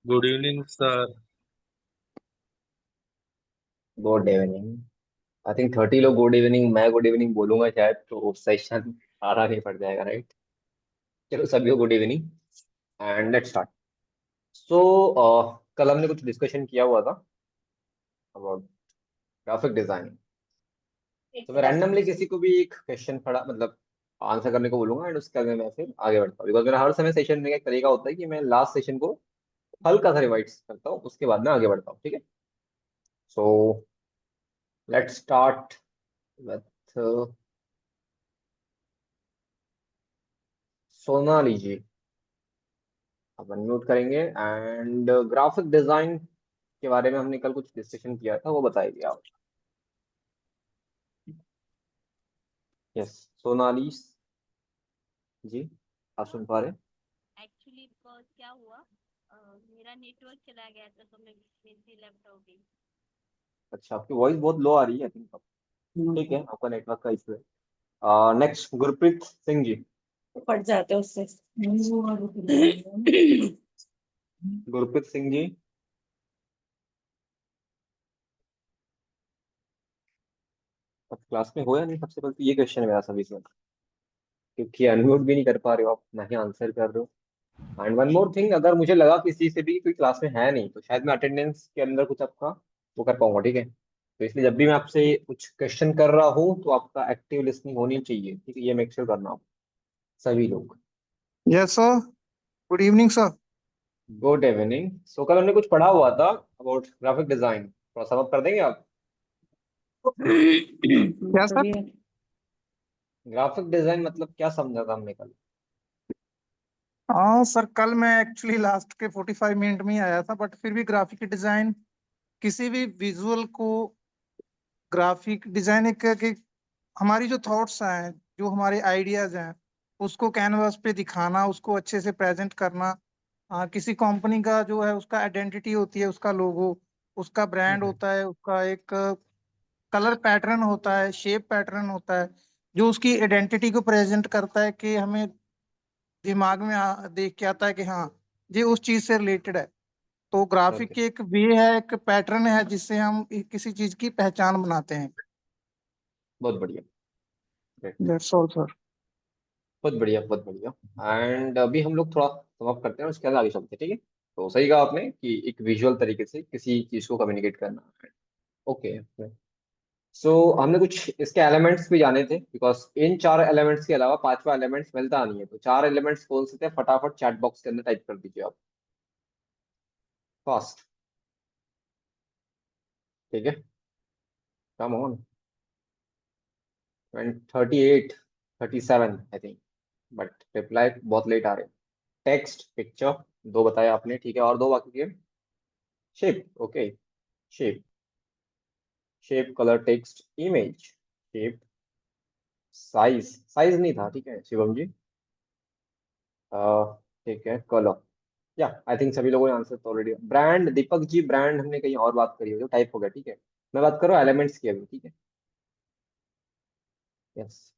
Good evening sir. Good evening. I think 30 लोग good evening, मैं good evening बोलूंगा शायद तो सेशन आधा नहीं पड़ जाएगा, राइट? चलो सभी को good evening and let's start. So कल हमने कुछ डिस्कशन किया हुआ था अबाउट ग्राफिक डिजाइनिंग। तो मैं रैंडमली किसी को भी एक क्वेश्चन पढ़ा मतलब आंसर करने को बोलूंगा एंड उसके आगे मैं फिर आगे बढ़ता हूँ, बिकॉज मेरा हर समय सेशन में एक तरीका होता है कि मैं लास्ट सेशन को हल्का सा रिवाइज करता हूँ, उसके बाद मैं आगे बढ़ता हूँ, ठीक है? So let's start with Sonali ji. अब अनम्यूट करेंगे एंड ग्राफिक डिजाइन के बारे में हमने कल कुछ डिस्कशन किया था, वो बताइए आप। यस, सोनाली जी, आप सुन पा रहे हैं? एक्चुअली क्या हुआ, मेरा नेटवर्क चला गया था तो मैं मेरी लैपटॉप गई। अच्छा, आपकी वॉइस बहुत लो आ रही है आई थिंक। ठीक है, आपका नेटवर्क का इशू है। नेक्स्ट गुरप्रीत सिंह जी। पड़ जाते हैं उससे। गुरप्रीत सिंह जी, आप क्लास में हो या नहीं? सबसे पहले तो ये क्वेश्चन है मेरा सभी से, क्योंकि अनम्यूट भी नहीं कर पा रहे हो आप, ना ही आंसर कर रहे हो। एंड वन मोर थिंग, अगर मुझे लगा किसी से भी कोई क्लास में है नहीं तो शायद मैं अटेंडेंस के अंदर कुछ आपका वो कर पाऊंगा, ठीक है? तो इसलिए जब भी मैं आपसे कुछ क्वेश्चन कर रहा हूँ तो आपका एक्टिव लिसनिंग होनी चाहिए, ठीक है? ये मेक श्योर करना आप सभी लोग। Yes sir. Good evening sir. Good evening. So कल हमने कुछ पढ़ा हुआ था अबाउट ग्राफिक डिजाइन, थोड़ा सम अप कर देंगे आप? क्या सर? ग्राफिक डिजाइन मतलब क्या समझा था हमने कल? हाँ सर, कल मैं एक्चुअली लास्ट के 45 मिनट में ही आया था, बट फिर भी ग्राफिक डिजाइन किसी भी विजुअल को, ग्राफिक डिजाइन एक कि हमारी जो थॉट्स हैं, जो हमारे आइडियाज हैं, उसको कैनवास पे दिखाना, उसको अच्छे से प्रेजेंट करना। किसी कंपनी का जो है उसका आइडेंटिटी होती है, उसका लोगो, उसका ब्रांड हम्म, होता है, उसका एक कलर पैटर्न होता है, शेप पैटर्न होता है, जो उसकी आइडेंटिटी को प्रेजेंट करता है कि हमें दिमाग में देख के आता है कि हाँ, ये उस चीज से रिलेटेड है। तो ग्राफिक ओके, की एक वे है, एक पैटर्न है जिससे हम किसी चीज की पहचान बनाते हैं। बहुत बढ़िया, great। That's all sir. बहुत बढ़िया, बहुत बढ़िया। एंड अभी हम लोग थोड़ा सम अप करते हैं, उसके बाद आगे चलते हैं, ठीक है? तो सही कहा आपने कि एक विजुअल तरीके से किसी चीज को कम्युनिकेट करना है। ओके। सो हमने कुछ इसके एलिमेंट्स भी जाने थे, बिकॉज इन चार एलिमेंट्स के अलावा पांचवा एलिमेंट्स मिलता नहीं है। तो चार एलिमेंट्स कौन से थे, फटाफट चैट बॉक्स के अंदर टाइप कर दीजिए आप, फास्ट। ठीक है, come on. 38, 37 I think, but reply बहुत लेट आ रहे हैं। टेक्स्ट, पिक्चर, दो बताया आपने, ठीक है, और दो बाकी के। Shape, okay, shape, shape, colour, text, image, shape, size, size नहीं था, ठीक है शिवम जी। ठीक है, कलर। या आई थिंक सभी लोगों ने आंसर तो already. Brand, Deepak ji, brand हमने कहीं और बात करी हो तो टाइप हो गया, ठीक है? मैं बात कर रहा हूँ एलिमेंट्स की अभी, ठीक है? यस,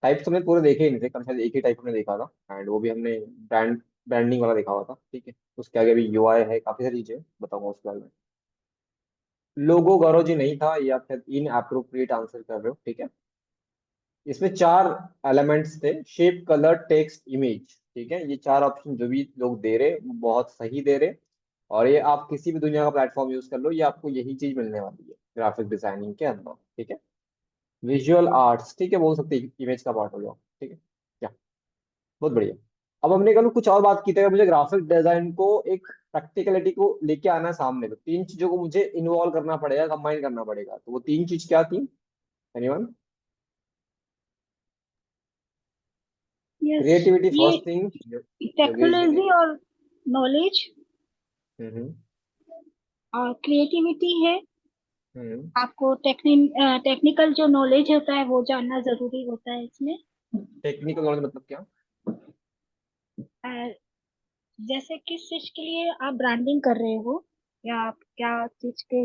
टाइप तो हमने पूरे देखे ही नहीं थे, कम शायद एक ही टाइप हमने देखा था, एंड वो भी हमने ब्रांडिंग वाला देखा हुआ था, ठीक है? उसके आगे भी यूआई है, काफी सारी चीजें बताऊंगा उसके बारे में। लोगो गौरव जी नहीं था, या फिर इन अप्रोप्रिएट आंसर कर रहे हो, ठीक है? इसमें चार एलिमेंट्स थे, शेप, कलर, टेक्स्ट, इमेज, ठीक है? ये चार ऑप्शन जो भी लोग दे रहे वो बहुत सही दे रहे। और ये आप किसी भी दुनिया का प्लेटफॉर्म यूज कर लो, ये आपको यही चीज मिलने वाली है ग्राफिक डिजाइनिंग के अंदर, ठीक है? विजुअल आर्ट्स, ठीक है, बोल सकते हैं इमेज का पार्ट हो जाओ, ठीक है क्या? बहुत बढ़िया। अब हमने कल कुछ और बात की थी, अगर मुझे ग्राफिक डिजाइन को एक प्रैक्टिकलिटी को लेके आना है सामने, तो तीन चीजों को मुझे इन्वॉल्व करना पड़ेगा, कंबाइन करना पड़ेगा। तो वो तीन चीज क्या थी? एनीवन? यस, क्रिएटिविटी ये फर्स्ट थिंग, योगेश जी ने। टेक्नोलॉजी और नॉलेज हम्म, और क्रिएटिविटी है। हम्म, आपको टेक्निकल जो नॉलेज होता है वो जानना जरूरी होता है इसमें। टेक्निकल नॉलेज मतलब क्या? अ, जैसे किस चीज के लिए आप ब्रांडिंग कर रहे हो, या आप क्या चीज के,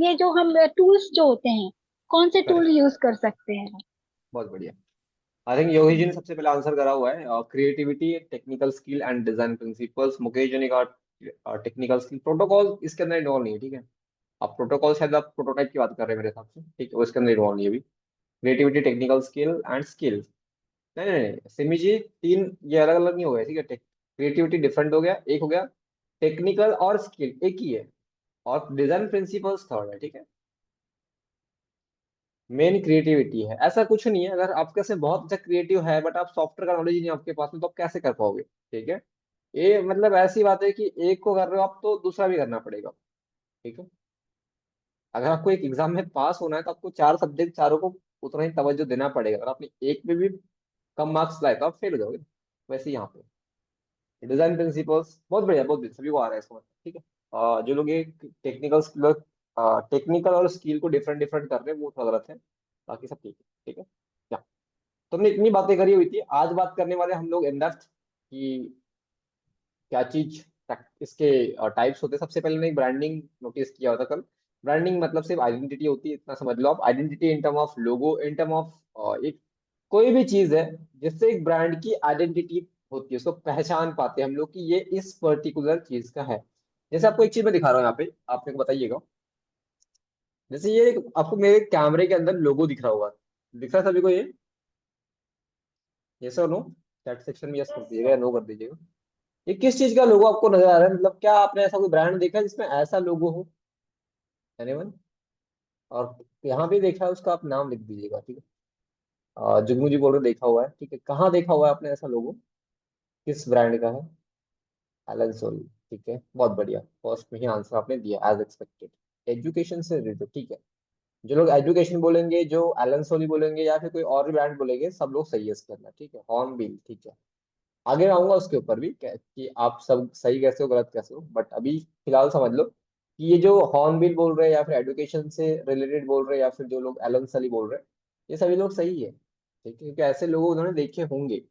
ये जो हम टूल्स जो होते हैं, कौन से टूल करेक्ट, यूज कर सकते हैं। बहुत बढ़िया। आई थिंक योगेश जी ने सबसे पहले आंसर करा हुआ है, creativity, technical skill and design principles. Mukesh ji ने कहा टेक्निकल स्किल, प्रोटोकॉल इसके अंदर इन्वॉल्व नहीं है, ठीक है। आप प्रोटोकॉल शायद आप प्रोटोटाइप की बात कर रहे हैं मेरे हिसाब से, ठीक है, वो इसके अंदर इन्वॉल्व नहीं है अभी। Creativity, technical skill and skill, नहीं नहीं नहीं सिमी जी, तीन ये अलग अलग नहीं हो गया, ठीक है। क्रिएटिविटी डिफरेंट हो गया, एक हो गया टेक्निकल, और स्किल एक ही है, और डिजाइन प्रिंसिपल्स थर्ड है, ठीक है। मेन क्रिएटिविटी है, ऐसा कुछ नहीं है अगर आपके से बहुत अच्छा क्रिएटिव है बट आप सॉफ्टवेयर का नॉलेज नहीं है आपके पास में, तो आप कैसे कर पाओगे, ठीक है। ये मतलब ऐसी बात है कि एक को कर रहे हो आप तो दूसरा भी करना पड़ेगा, ठीक है। अगर आपको एक एग्जाम में पास होना है तो आपको चार सब्जेक्ट चारों को उतना ही तवज्जो देना पड़ेगा, अगर आपने एक में भी कम मार्क्स लाए तो आप फेल हो जाओगे। वैसे ही यहाँ पे डिजाइन प्रिंसिपल्स बहुत बढ़िया, बहुत बढ़िया, सभी को आ रहा है इसका मतलब, ठीक है। जो लोग ये टेक्निकल स्किल, टेक्निकल और स्किल को डिफरेंट डिफरेंट कर रहे हैं वो थोड़ा गलत है, बाकी सब ठीक है, ठीक है। क्या तुमने इतनी बातें करी हुई थी, आज बात करने वाले हम लोग इन डेप्थ कि क्या चीज इसके टाइप्स होते हैं। सबसे पहले मैंने ब्रांडिंग नोटिस किया होता कल। ब्रांडिंग मतलब सिर्फ आइडेंटिटी होती है, इतना समझ लो आप। Identity in term of logo, in term of एक कोई भी चीज है जिससे एक ब्रांड की आइडेंटिटी होती है, उसको पहचान पाते हैं हम लोग कि ये इस पर्टिकुलर चीज का है। जैसे आपको एक चीज मैं दिखा रहा हूँ यहाँ पे, आप मेरे को बताइएगा। जैसे ये आपको मेरे कैमरे के अंदर लोगो दिख रहा होगा, दिख रहा है सभी को ये? यस और नो? चैट सेक्शन में यस कर दीजिएगा या नो कर दीजिएगा। ये किस चीज का लोगो आपको नजर आ रहा है, मतलब क्या आपने ऐसा कोई ब्रांड देखा है जिसमें ऐसा लोगो हो? एनीवन? और यहाँ भी देखा है उसका आप नाम लिख दीजिएगा, ठीक है। जुगनू जी बोल रहे देखा हुआ है, ठीक है। कहाँ देखा हुआ है आपने ऐसा लोगो, किस ब्रांड का है? एलन सोली, ठीक है, बहुत बढ़िया, फर्स्ट में ही आंसर आपने दिया एज एक्सपेक्टेड। एजुकेशन से रिलेटेड, ठीक है। जो लोग एजुकेशन बोलेंगे, जो एलन सोली बोलेंगे या फिर कोई और भी ब्रांड बोलेंगे, सब लोग सही है इसके अंदर, ठीक है। हॉर्नबिल, ठीक है। आगे आऊंगा उसके ऊपर भी कि आप सब सही कैसे हो गलत कैसे हो, बट अभी फिलहाल समझ लो कि ये जो हॉर्नबिल बोल रहे हैं या फिर एजुकेशन से रिलेटेड बोल रहे हैं या फिर जो लोग एलन सली बोल रहे हैं, ये सभी लोग सही है, ठीक है, क्योंकि ऐसे लोग उन्होंने देखे होंगे।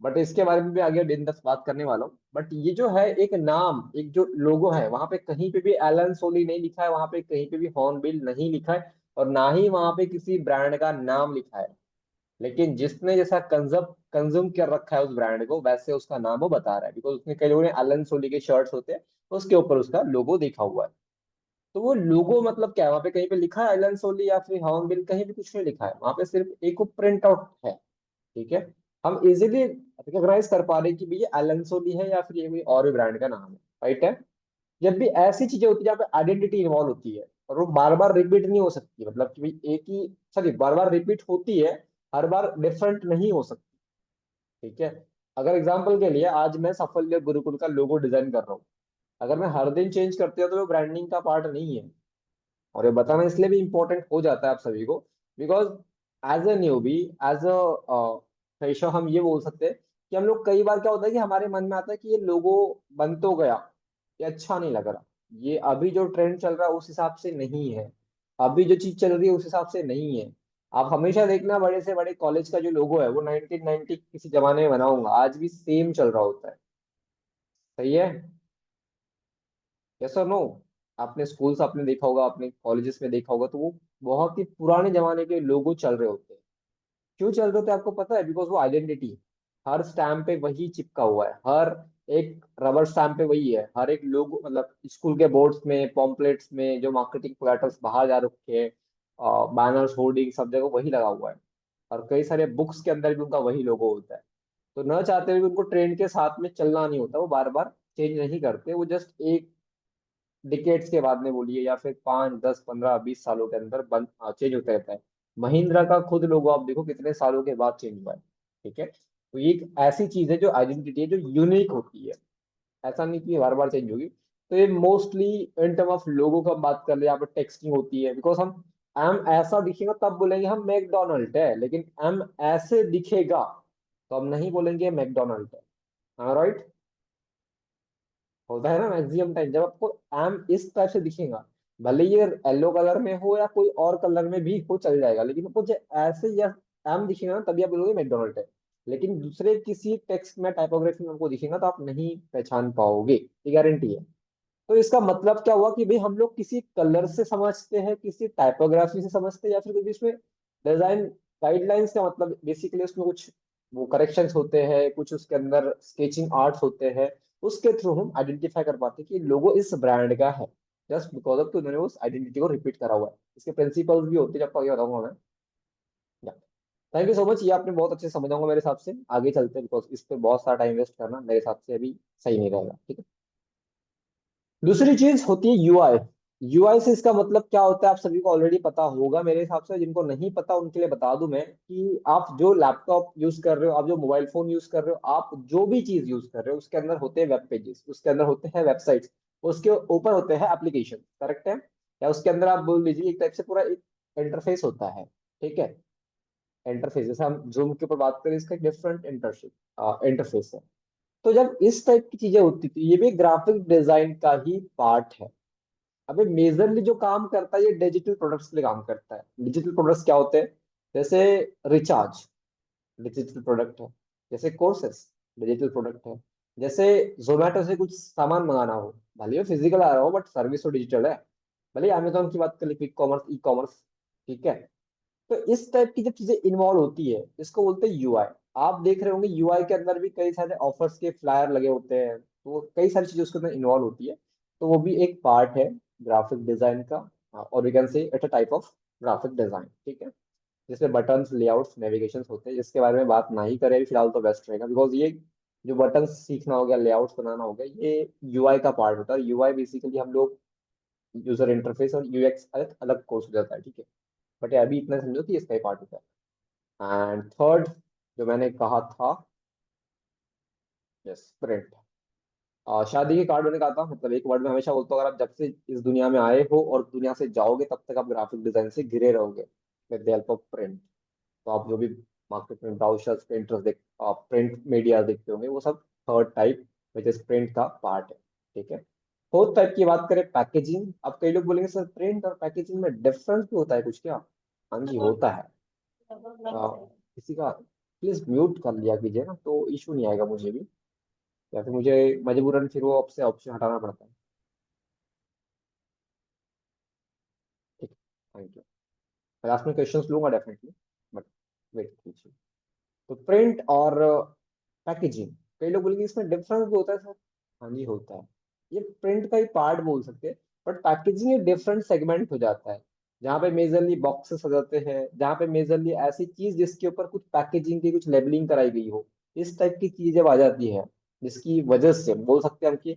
बट इसके बारे में भी आगे दिन दस बात करने वाला हूँ। बट ये जो है एक नाम, एक जो लोगो है, वहां पे कहीं पे भी एलन सोली नहीं लिखा है, वहां पे कहीं पे भी हॉर्नबिल नहीं लिखा है, और ना ही वहां पे किसी ब्रांड का नाम लिखा है। लेकिन जिसने जैसा कंज्यूम कर रखा है उस ब्रांड को, वैसे उसका नाम वो बता रहा है, बिकॉज उसने कई लोगों ने एलन सोली के शर्ट्स होते हैं, उसके ऊपर उसका लोगो देखा हुआ है। तो वो लोगो मतलब क्या है, वहां पे कहीं पे लिखा है एलन सोली या फिर हॉर्नबिल? कहीं भी कुछ नहीं लिखा है, वहां पे सिर्फ एक प्रिंट आउट है, ठीक है। हम इजीली रिकॉग्नाइज कर पा रहे हैं कि भैया एलन सोली है या फिर ये कोई और भी ब्रांड का नाम है, राइट है। जब भी ऐसी चीजें होती है जहाँ पे आइडेंटिटी इन्वॉल्व होती है और वो बार बार रिपीट नहीं हो सकती, मतलब कि भाई एक ही, सॉरी, बार बार रिपीट होती है, हर बार डिफरेंट नहीं हो सकती, ठीक है। अगर एग्जाम्पल के लिए आज मैं साफल्य गुरुकुल का लोगो डिजाइन कर रहा हूँ, अगर मैं हर दिन चेंज करते हो तो वो ब्रांडिंग का पार्ट नहीं है। और ये बताना इसलिए भी इम्पोर्टेंट हो जाता है आप सभी को, because as a newbie, as a fresher, हम ये बोल सकते हैं कि हम लोग कई बार क्या होता है कि हमारे मन में आता है कि ये लोगो बन तो गया, ये अच्छा नहीं लग रहा, ये अभी जो ट्रेंड चल रहा है उस हिसाब से नहीं है, अभी जो चीज चल रही है उस हिसाब से नहीं है। आप हमेशा देखना बड़े से बड़े कॉलेज का जो लोगो है वो 1990 किसी जमाने में बना होगा, आज भी सेम चल रहा होता है, सही है। यस और नो? आपने स्कूल्स आपने देखा होगा, आपने कॉलेजेस में देखा होगा, तो वो बहुत ही पुराने जमाने के लोगो चल रहे होते हैं। क्यों चल रहे होते हैं आपको पता है? बिकॉज वो आइडेंटिटी, हर स्टैम्प पे वही चिपका हुआ है, हर एक रबर स्टैम्प पे वही है, हर एक लोगो, मतलब स्कूल के बोर्ड्स में, पॉम्पलेट्स में, जो मार्केटिंग कोलैटरल्स बाहर जा रखे हैं, बैनर्स, होर्डिंग, सब जगह वही लगा हुआ है। और कई सारे बुक्स के अंदर भी उनका वही लोगो होता है। तो न चाहते हुए भी उनको ट्रेंड के साथ में चलना नहीं होता, वो बार बार चेंज नहीं करते, वो जस्ट एक डिकेट्स के बाद में बोलिए या फिर 5 10 15 20 सालों के अंदर बन चेंज होता रहता है। महिंद्रा का खुद लोगो आप देखो कितने सालों के बाद चेंज हुआ है, ठीक है। तो ये एक ऐसी चीज है जो आइडेंटिटी है, जो यूनिक होती है, ऐसा नहीं कि बार बार चेंज होगी। तो ये मोस्टली इन टर्म ऑफ लोगों का बात कर ले, यहाँ पर टेक्सटिंग होती है, बिकॉज हम एम ऐसा दिखेगा तब बोलेंगे हम मैकडोनल्ड है, लेकिन एम ऐसे दिखेगा तो हम नहीं बोलेंगे मैकडोनल्ड है, राइट। होता है ना मैक्सिमम टाइम, जब आपको एम इस टाइप से दिखेगा, भले ये येलो कलर में हो या कोई और कलर में भी हो चल जाएगा, लेकिन आपको जब ऐसे या एम दिखेगा ना तभी आप बोलोगे मैकडोनल्ड है। लेकिन दूसरे किसी टेक्स्ट में, टाइपोग्राफी में आपको दिखेगा तो आप नहीं पहचान पाओगे, ये गारंटी है। तो इसका मतलब क्या हुआ कि भाई हम लोग किसी कलर से समझते हैं, किसी टाइपोग्राफी से समझते हैं, या फिर कुछ इसमें डिजाइन गाइडलाइंस का मतलब बेसिकली उसमें कुछ वो करेक्शंस होते हैं, कुछ उसके अंदर स्केचिंग आर्ट्स होते हैं, उसके थ्रू हम आइडेंटिफाई कर पाते हैं कि लोगो इस ब्रांड का है, जस्ट बिकॉज ऑफ कि उन्होंने उस आइडेंटिटी को रिपीट करा हुआ है। इसके प्रिंसिपल्स भी होते हैं, जब आगे बताऊंगा मैं। थैंक यू सो मच, ये आपने बहुत अच्छे से समझ आऊंगा मेरे हिसाब से। आगे चलते हैं, बिकॉज इस पे बहुत सारा टाइम वेस्ट करना मेरे हिसाब से अभी सही नहीं रहेगा, ठीक है। दूसरी चीज होती है यूआई। यूआई से इसका मतलब क्या होता है आप सभी को ऑलरेडी पता होगा मेरे हिसाब से। जिनको नहीं पता उनके लिए बता दूं मैं कि आप जो लैपटॉप यूज कर रहे हो, आप जो मोबाइल फोन यूज कर रहे हो, आप जो भी चीज यूज कर रहे हो, उसके अंदर होते हैं वेब पेजेस, उसके अंदर होते हैं वेबसाइट्स, उसके ऊपर होते हैं एप्लीकेशन, करेक्ट है। या उसके अंदर आप बोल लीजिए एक टाइप से पूरा एक इंटरफेस होता है, ठीक है। इंटरफेस, जैसे हम जूम के ऊपर बात करें, इसका डिफरेंट इंटरफेस है। तो जब इस टाइप की चीजें होती थी, ये भी ग्राफिक डिजाइन का ही पार्ट है। अबे मेजरली जो काम करता है ये डिजिटल प्रोडक्ट्स के लिए काम करता है। डिजिटल प्रोडक्ट्स क्या होते हैं? जैसे रिचार्ज डिजिटल प्रोडक्ट है, जैसे कोर्सेस डिजिटल प्रोडक्ट है, जैसे जोमेटो से कुछ सामान मंगाना हो, भले वो फिजिकल आ रहा हो बट सर्विस तो डिजिटल है। भले अमेजोन की बात कर ले, क्विक कॉमर्स, ई कॉमर्स, ठीक है। तो इस टाइप की जब चीजें इन्वॉल्व होती है, इसको बोलते हैं यूआई। आप देख रहे होंगे यूआई के अंदर भी कई सारे ऑफर्स के फ्लायर लगे होते हैं, तो कई सारी चीजें उसके अंदर इन्वॉल्व होती है। तो वो भी एक पार्ट है ग्राफिक डिजाइन का, और we can say it's a type of graphic design, ठीक है। जिसमें बटन्स, लेआउट्स, नेविगेशन होते हैं, जिसके बारे में बात नहीं करें अभी फिलहाल तो बेस्ट रहेगा, बिकॉज ये जो बटन्स सीखना हो गया, लेआउट्स बनाना हो गया, ये यूआई का पार्ट होता है। यूआई बेसिकली हम लोग यूजर इंटरफेस और यूएक्स अलग अलग कोर्स हो जाता है, ठीक है। बट ये अभी इतना समझो कि इसका ही पार्ट होता है। एंड थर्ड जो मैंने कहा था, यस, प्रिंट। शादी के कार्ड मैंने कहा था, मतलब एक वर्ड में हमेशा बोलता हूँ, अगर आप जब से इस दुनिया में आए हो और दुनिया से जाओगे तब तक आप ग्राफिक डिजाइन से घिरे रहोगे, with the help of print. तो आप जो भी मार्केट में ब्राउजर्स, प्रिंटर्स देख, आप प्रिंट मीडिया देखते होंगे, वो सब third type which is print का पार्ट है, ठीक है। फोर्थ टाइप की बात करें, पैकेजिंग। अब कई लोग बोलेंगे सर प्रिंट और पैकेजिंग में डिफरेंस भी होता है कुछ क्या? हाँ जी, होता है। आ, किसी का प्लीज म्यूट कर लिया कीजिए ना, तो इशू नहीं आएगा मुझे भी, या फिर मुझे मजबूरन फिर वो आपसे ऑप्शन हटाना पड़ता है, ठीक है। Thank you. क्लास में क्वेश्चंस लूंगा डेफिनेटली, बट वेट कीजिए। तो प्रिंट और पैकेजिंग, कई लोग बोलेंगे इसमें डिफरेंस भी होता है सर। हाँ जी, होता है। ये प्रिंट का ही पार्ट बोल सकते हैं, बट पैकेजिंग एक डिफरेंट सेगमेंट हो जाता है, जहाँ पे मेजरली बॉक्सेस हो जाते हैं, जहाँ पे मेजरली ऐसी चीज जिसके ऊपर कुछ पैकेजिंग की कुछ लेबलिंग कराई गई हो, इस टाइप की चीज जब आ जाती है, जिसकी वजह से बोल सकते हैं हम कि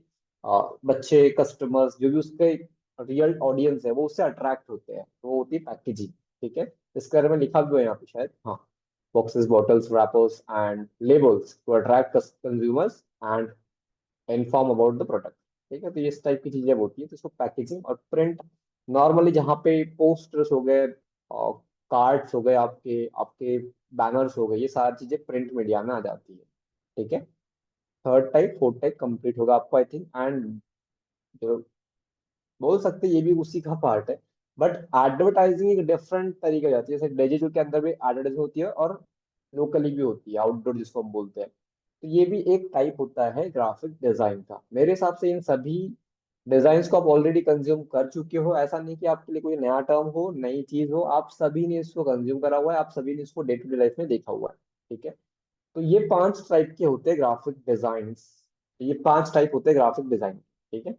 बच्चे, कस्टमर्स, जो भी उसके रियल ऑडियंस है, वो उससे अट्रैक्ट होते हैं, तो वो होती है पैकेजिंग, ठीक है। इसके बारे में लिखा भी है यहाँ पे शायद, हाँ। Boxes, bottles, wrappers, and labels to attract consumers and inform about the product, ठीक है। तो ये इस टाइप की चीजें होती है, तो इसको पैकेजिंग और प्रिंट। नॉर्मली जहाँ पे पोस्टर्स हो गए, कार्ड्स हो गए, आपके आपके बैनर्स हो गए, ये सारी चीजें प्रिंट मीडिया में आ जाती है, ठीक है। Third type, fourth type complete होगा आपको आई थिंक। एंड जो बोल सकते हैं ये भी उसी का पार्ट है, बट एडवर्टाइजिंग एक डिफरेंट तरीके की जाती है। जैसे डिजिटल के अंदर भी एडवर्टाइजिंग होती है और लोकली भी होती है, आउटडोर जिसको हम बोलते हैं। तो ये भी एक टाइप होता है ग्राफिक डिजाइन का। मेरे हिसाब से इन सभी डिजाइन्स को आप ऑलरेडी कंज्यूम कर चुके हो, ऐसा नहीं कि आपके लिए कोई नया टर्म हो, नई चीज हो, आप सभी ने इसको कंज्यूम करा हुआ है, आप सभी ने इसको डे टू डे लाइफ में देखा हुआ है, ठीक है। तो ये पांच टाइप के होते हैं ग्राफिक डिजाइन, ये पांच टाइप होते हैं ग्राफिक डिजाइन, ठीक है।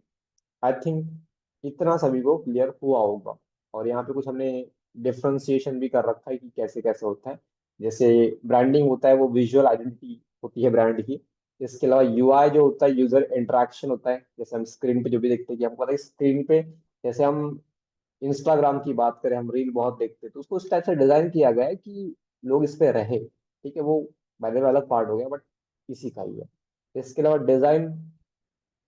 आई थिंक इतना सभी को क्लियर हुआ होगा। और यहाँ पे कुछ हमने डिफ्रेंसिएशन भी कर रखा है कि कैसे कैसे होता है। जैसे ब्रांडिंग होता है, वो विजुअल आइडेंटिटी होती है ब्रांड की। इसके अलावा यूआई जो होता है, यूजर इंटरेक्शन होता है, जैसे हम स्क्रीन पे जो भी देखते हैं, कि हमको पता है स्क्रीन पे, जैसे हम इंस्टाग्राम की बात करें, हम रील बहुत देखते हैं, तो उसको उस टाइप से डिजाइन किया गया है कि लोग इस पे रहे, ठीक है। वो पहले वाला पार्ट हो गया, बट इसी का ही है। इसके अलावा डिजाइन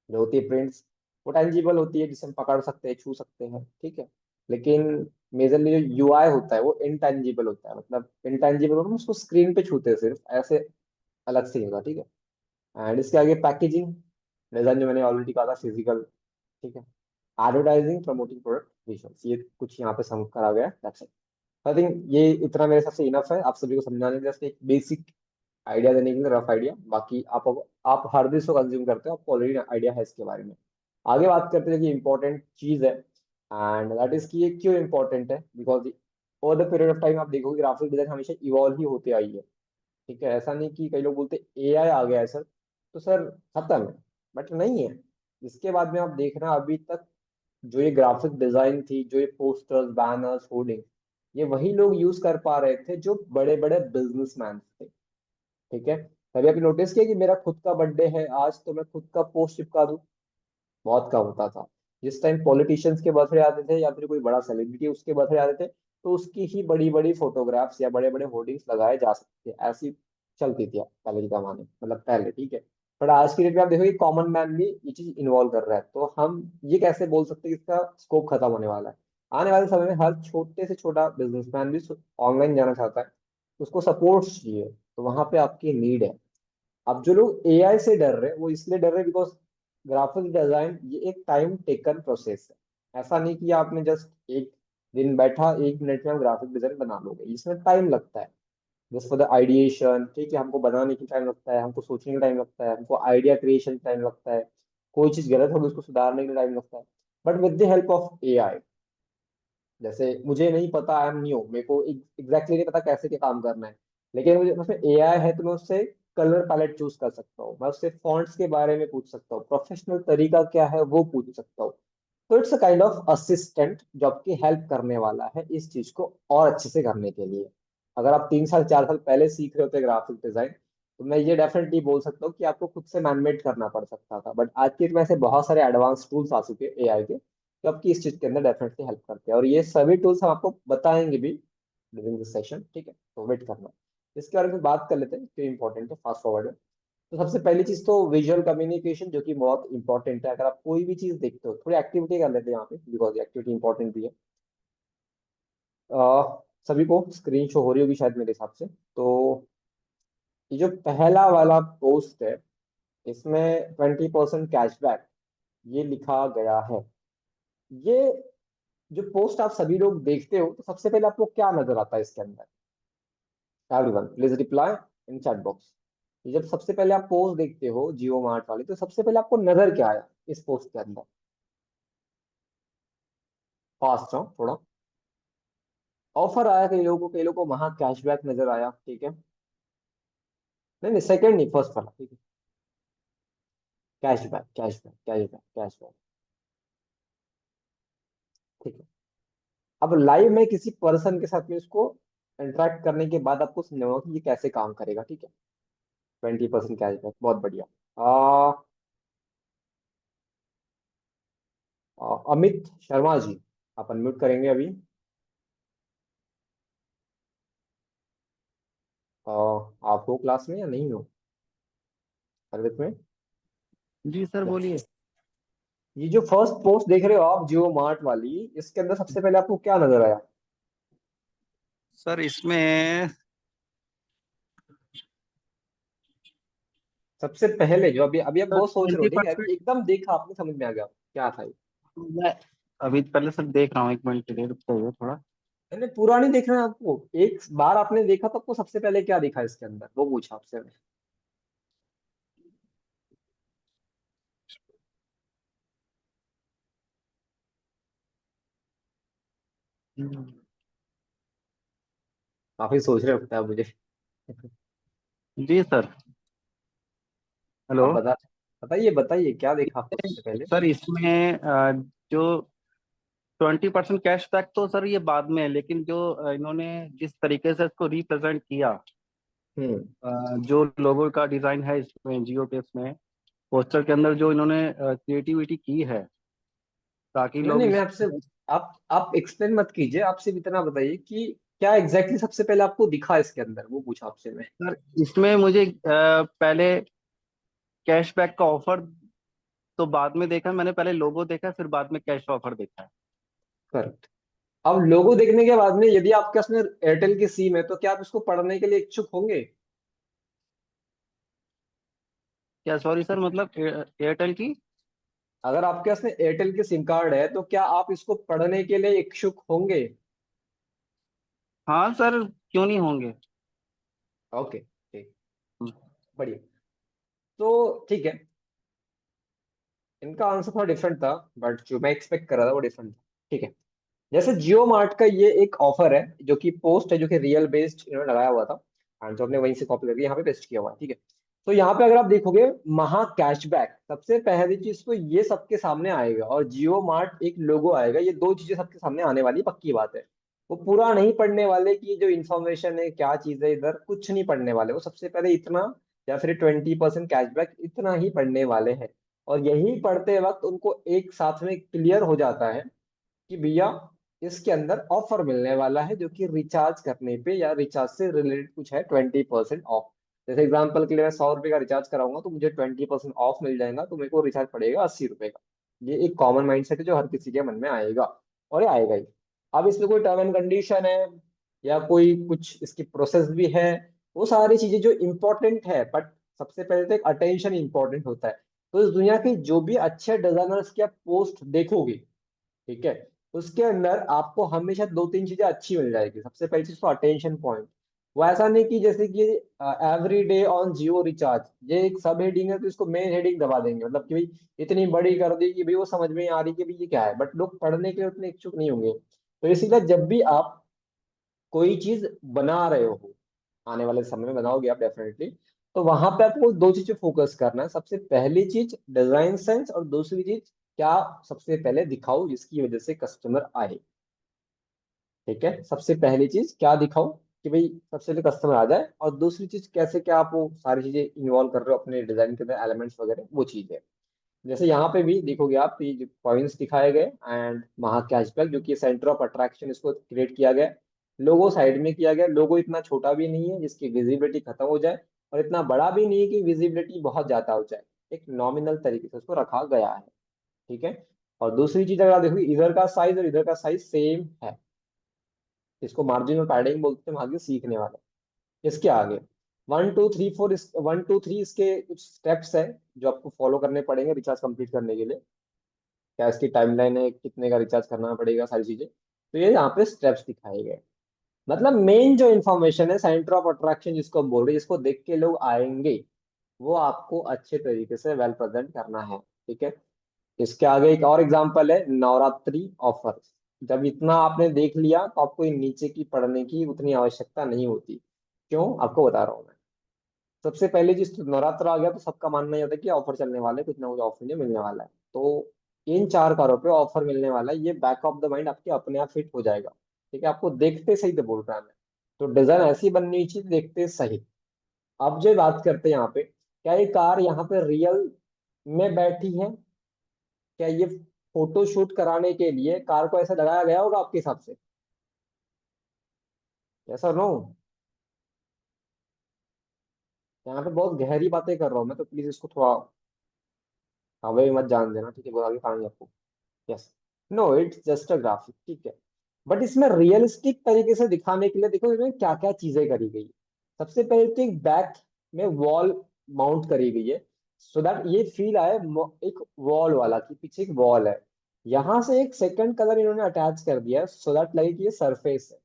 जो होती है, प्रिंट्स, वो टेंजिबल होती है, जिसे हम पकड़ सकते हैं, छू सकते हैं, ठीक है। लेकिन मेजरली जो यूआई होता है वो इनटेंजिबल होता है, मतलब इनटेंजिबल हम उसको स्क्रीन पे छूते हैं सिर्फ, ऐसे अलग से नहीं होता, ठीक है। एंड इसके आगे पैकेजिंग डिजाइन, जो मैंने ऑलरेडी कहा था, फिजिकल, ठीक है। एडवर्टाइजिंग, प्रमोटिंग प्रोडक्ट, विजुअल्स, ये कुछ यहाँ पे सम करा गया है, आई थिंक ये इतना मेरे हिसाब से इनफ है आप सभी को समझाने के लिए, जस्ट एक बेसिक आइडिया देने के लिए, रफ आइडिया। बाकी आप हर दिन इसको कंज्यूम करते हो, आपको ऑलरेडी आइडिया है इसके बारे में। आगे बात करते हैं कि इंपॉर्टेंट चीज है, एंड दैट इज कि ये क्यों इंपॉर्टेंट है। Because over the period of time आप देखोगे ग्राफिक डिजाइन हमेशा इवॉल्व ही होते आई है, ठीक है। ऐसा नहीं कि कई लोग बोलते एआई आ गया है सर, तो सर खत्म है, बट नहीं है। इसके बाद में आप देखना, अभी तक जो ये ग्राफिक डिजाइन थी, जो ये पोस्टर्स, बैनर्स, होर्डिंग, ये वही लोग यूज कर पा रहे थे जो बड़े बड़े बिजनेसमैन थे। ठीक है। कभी आपने नोटिस किया कि मेरा खुद का बर्थडे है आज, तो मैं खुद का पोस्ट चिपका दूं? बहुत कम होता था। जिस टाइम पॉलिटिशियंस के बर्थडे आते थे या फिर कोई बड़ा सेलिब्रिटी उसके बर्थडे आते थे, तो उसकी ही बड़ी बड़ी फोटोग्राफ्स या बड़े बड़े होर्डिंग्स लगाए जा सकते थे। ऐसी चलती थी पहले के जमाने में, मतलब पहले, ठीक है। पर आज की डेट में आप देखोगे कॉमन मैन भी ये चीज इन्वॉल्व कर रहा है, तो हम ये कैसे बोल सकते हैं कि इसका स्कोप खत्म होने वाला है? आने वाले समय में हर छोटे से छोटा बिजनेसमैन भी ऑनलाइन जाना चाहता है, उसको सपोर्ट चाहिए, तो वहां पे आपकी नीड है। अब जो लोग एआई से डर रहे हैं वो इसलिए डर रहे हैं बिकॉज ग्राफिक डिजाइन ये एक टाइम टेकन प्रोसेस है। ऐसा नहीं कि आपने जस्ट एक दिन बैठा 1 मिनट में आप ग्राफिक डिजाइन बना लोगे, इसमें टाइम लगता है। जस्ट फॉर द आइडिएशन, ठीक है, हमको बनाने की टाइम लगता है, हमको सोचने का टाइम लगता है, हमको आइडिया क्रिएशन टाइम लगता है, कोई चीज गलत होगी उसको सुधारने का टाइम लगता है। But with the help of AI, जैसे मुझे नहीं पता, आई एम न्यू, मेरे को एग्जैक्टली नहीं पता कैसे क्या काम करना है, लेकिन मुझे उसमें एआई है तो मैं उससे कलर पैलेट चूज कर सकता हूँ, मैं उससे फॉन्ट्स के बारे में पूछ सकता हूँ, प्रोफेशनल तरीका क्या है वो पूछ सकता हूँ। तो it's a kind of assistant जो आपकी हेल्प करने वाला है इस चीज को और अच्छे से करने के लिए। अगर आप 3 साल 4 साल पहले सीख रहे होते ग्राफिक डिजाइन, तो मैं ये डेफिनेटली बोल सकता हूँ कि आपको खुद से मैनमेड करना पड़ सकता था। बट आज के में से बहुत सारे एडवांस टूल्स आ चुके हैं एआई के, जो आपकी इस चीज के अंदर डेफिनेटली हेल्प करते हैं, और ये सभी टूल्स हम आपको बताएंगे भी ड्यूरिंग दिस सेशन, ठीक है, तो वेट करना। इसके बारे में बात कर लेते हैं, जो इंपॉर्टेंट है फास्ट फॉरवर्ड में। तो सबसे पहली चीज तो विजुअल कम्युनिकेशन, जो कि बहुत इंपॉर्टेंट है। अगर आप कोई भी चीज देखते हो, थोड़ी एक्टिविटी कर लेते हैं यहाँ पे, बिकॉज एक्टिविटी इंपॉर्टेंट भी है। सभी को स्क्रीन शो हो रही होगी शायद मेरे हिसाब से। तो ये जो पहला वाला पोस्ट है, इसमें 20% कैशबैक ये लिखा गया है। ये जो पोस्ट आप सभी लोग देखते हो, तो सबसे पहले आपको क्या नजर आता है इसके अंदर? Everyone please reply in chat box. जब सबसे पहले आप पोस्ट देखते हो जियो मार्ट वाली, तो सबसे पहले आपको नजर क्या आया इस पोस्ट के अंदर? फास्ट हो थोड़ा। ऑफर आया कई लोगों को, कई लोगों को वहां कैशबैक नजर आया, ठीक है। नहीं नहीं, सेकंड नहीं, फर्स्ट वाला, ठीक है। कैशबैक कैशबैक कैशबैक कैशबैक, ठीक है। अब लाइव में किसी पर्सन के साथ में उसको इंटरेक्ट करने के बाद आपको समझ होगा कि ये कैसे काम करेगा, ठीक है। 20% कैशबैक, बहुत बढ़िया। आ, अमित शर्मा जी, आप अनम्यूट करेंगे अभी। आप हो क्लास में या नहीं हो, सर्विस में? जी सर बोलिए। ये जो फर्स्ट पोस्ट देख रहे हो आप जियो मार्ट वाली, इसके अंदर सबसे पहले आपको क्या नजर आया? सर इसमें सबसे पहले जो अभी अभी आप सर बहुत सोच रहे हो, ट्वेंटी ठीक है, अभी परसेंट एकदम देखा आपने, समझ में आ गया क्या था ये? मैं अभी पहले सर देख रहा हूँ, 1 मिनट के लिए रुक जाइए थोड़ा। मैंने पूरा नहीं देखना है आपको, एक बार आपने देखा तो आपको सबसे पहले क्या दिखा इसके अंदर वो पूछा आपसे मैंने। काफी सोच रहे लगता है मुझे। जी सर। हेलो। आप बता, बताइए बताइए क्या देखा आपको सबसे पहले? सर इसमें जो 20% कैशबैक तो सर ये बाद में है, लेकिन जो इन्होंने जिस तरीके से इसको रिप्रेजेंट किया, हम्म। जो लोगो का डिजाइन है इसमें जियो के इसमें पोस्टर के अंदर जो इन्होंने क्रिएटिविटी की है ताकि नहीं लोग नहीं, मैं इस आपसे, आप एक्सप्लेन मत कीजिए, आप सिर्फ इतना बताइए कि क्या एग्जैक्टली सबसे पहले आपको दिखा इसके अंदर, वो पूछा आपसे मैं। सर इसमें मुझे पहले कैशबैक का ऑफर तो बाद में देखा, मैंने पहले लोगो देखा फिर बाद में कैश ऑफर देखा है। करेक्ट। अब लोगो देखने के बाद में यदि आपके पास में एयरटेल की सिम है, तो क्या आप इसको पढ़ने के लिए इच्छुक होंगे? क्या सॉरी सर, मतलब एयरटेल की? अगर आपके पास में एयरटेल की सिम कार्ड है, तो क्या आप इसको पढ़ने के लिए इच्छुक होंगे? हाँ सर, क्यों नहीं होंगे। ओके, ठीक, हम्म, बढ़िया। तो ठीक है, इनका आंसर थोड़ा डिफरेंट था, बट जो मैं एक्सपेक्ट कर रहा था वो डिफरेंट था, ठीक है। जैसे जियो मार्ट का ये एक ऑफर है, जो कि पोस्ट है, जो कि रियल बेस्ड इन्होंने लगाया हुआ था, एंड जो हमने वहीं से कॉपी करके यहाँ पे पेस्ट किया हुआ है, ठीक है। तो यहाँ पे अगर आप देखोगे महा कैशबैक, सबसे पहली चीज तो ये सबके सामने आएगा, और जियो मार्ट एक लोगो आएगा, ये दो चीजें सबके सामने आने वाली पक्की बात है। वो पूरा नहीं पढ़ने वाले कि जो इन्फॉर्मेशन है क्या चीज है, इधर कुछ नहीं पढ़ने वाले, वो सबसे पहले इतना या फिर 20% कैशबैक इतना ही पढ़ने वाले हैं। और यही पढ़ते वक्त उनको एक साथ में क्लियर हो जाता है कि भैया इसके अंदर ऑफर मिलने वाला है, जो कि रिचार्ज करने पे या रिचार्ज से रिलेटेड कुछ है, 20% ऑफ। जैसे एग्जांपल के लिए मैं 100 रुपये का रिचार्ज कराऊंगा तो मुझे 20% ऑफ मिल जाएगा, तो मेरे को रिचार्ज पड़ेगा 80 रुपये का। ये एक कॉमन माइंडसेट है जो हर किसी के मन में आएगा, और ये आएगा ही। अब इसमें कोई टर्म एंड कंडीशन है या कोई कुछ इसकी प्रोसेस भी है, वो सारी चीजें जो इंपॉर्टेंट है, बट सबसे पहले तो एक अटेंशन इंपॉर्टेंट होता है। तो इस दुनिया की जो भी अच्छे डिजाइनर्स की आप पोस्ट देखोगे, ठीक है, उसके अंदर आपको हमेशा दो तीन चीजें अच्छी मिल जाएगी। सबसे पहली चीज तो अटेंशन पॉइंट। वो ऐसा नहीं कि जैसे कि every day on Jio recharge ये एक सब हेडिंग है तो इसको मेन हेडिंग दबा देंगे, मतलब कि भाई इतनी बड़ी कर दी कि भाई वो समझ में नहीं आ रही कि भाई ये क्या है, बट लोग पढ़ने के लिए उतने इच्छुक नहीं होंगे। तो इसीलिए जब भी आप कोई चीज बना रहे हो, आने वाले समय में बनाओगे आप डेफिनेटली, तो वहां पे आपको दो चीजें फोकस करना है। सबसे पहली चीज डिजाइन सेंस, और दूसरी चीज क्या सबसे पहले दिखाओ जिसकी वजह से कस्टमर आए। ठीक है, सबसे पहली चीज क्या दिखाओ कि भाई सबसे पहले कस्टमर आ जाए, और दूसरी चीज कैसे क्या आप वो सारी चीजें इन्वॉल्व कर रहे हो अपने डिजाइन के अंदर, एलिमेंट्स वगैरह वो चीज है। जैसे यहाँ पे भी देखोगे आप, ये जो पॉइंट्स दिखाए गए एंड महा कैशबैक जो कि सेंटर ऑफ अट्रैक्शन इसको क्रिएट किया गया। लोगो साइड में किया गया, लोगो इतना छोटा भी नहीं है जिसकी विजिबिलिटी खत्म हो जाए, और इतना बड़ा भी नहीं है कि विजिबिलिटी बहुत ज्यादा हो जाए। एक नॉमिनल तरीके से उसको रखा गया है। ठीक है, और दूसरी चीज अगर आप देखोगे, इधर का साइज और इधर का साइज सेम है। इसको मार्जिन और पैडिंग बोलते हैं, हम आगे सीखने वाले हैं। इसके आगे 1 2 3 4, 1 2 3 इसके कुछ स्टेप्स है जो आपको फॉलो करने पड़ेंगे रिचार्ज कंप्लीट करने के लिए। क्या इसकी टाइमलाइन है, कितने का रिचार्ज करना पड़ेगा, सारी चीजें तो ये यहाँ पे स्टेप्स दिखाए गए। मतलब मेन जो इन्फॉर्मेशन है, सेंटर ऑफ अट्रैक्शन जिसको हम बोल रहे हैं, जिसको देख के लोग आएंगे, वो आपको अच्छे तरीके से वेल प्रेजेंट करना है। ठीक है, इसके आगे एक और एग्जांपल है नवरात्रि ऑफर। जब इतना आपने देख लिया तो आपको इन नीचे की पढ़ने की उतनी आवश्यकता नहीं होती। क्यों, आपको बता रहा हूँ मैं। सबसे पहले जिस नवरात्र आ गया तो सबका मानना ये होता है कि ऑफर चलने वाले, कुछ ना कुछ ऑफर मुझे मिलने वाला है, तो इन चार कारों पे ऑफर मिलने वाला है, ये बैक ऑफ द माइंड आपके अपने आप फिट हो जाएगा। ठीक है, आपको देखते सही तो बोल रहा है मैं, तो डिजाइन ऐसी बननी चाहिए देखते सही। अब जो बात करते हैं यहाँ पे, क्या ये कार यहाँ पे रियल में बैठी है, क्या ये फोटो शूट कराने के लिए कार को ऐसा लगाया गया होगा आपके हिसाब से? ऐसा नो, यहाँ पे बहुत गहरी बातें कर रहा हूँ मैं, तो प्लीज इसको थोड़ा हवा में मत जान देना, ठीक है, बहुत आगे कहानी आपको। Yes, no it's just a graphic, ठीक है, बट इसमें रियलिस्टिक तरीके से दिखाने के लिए देखो इसमें क्या क्या चीजें करी गई। सबसे पहले तो एक बैक में वॉल माउंट करी गई है, सो दैट ये फील आए एक वॉल वाला, कि पीछे एक वॉल है। यहाँ से एक सेकंड कलर इन्होंने अटैच कर दिया है सो दैट लगे कि ये सरफेस है।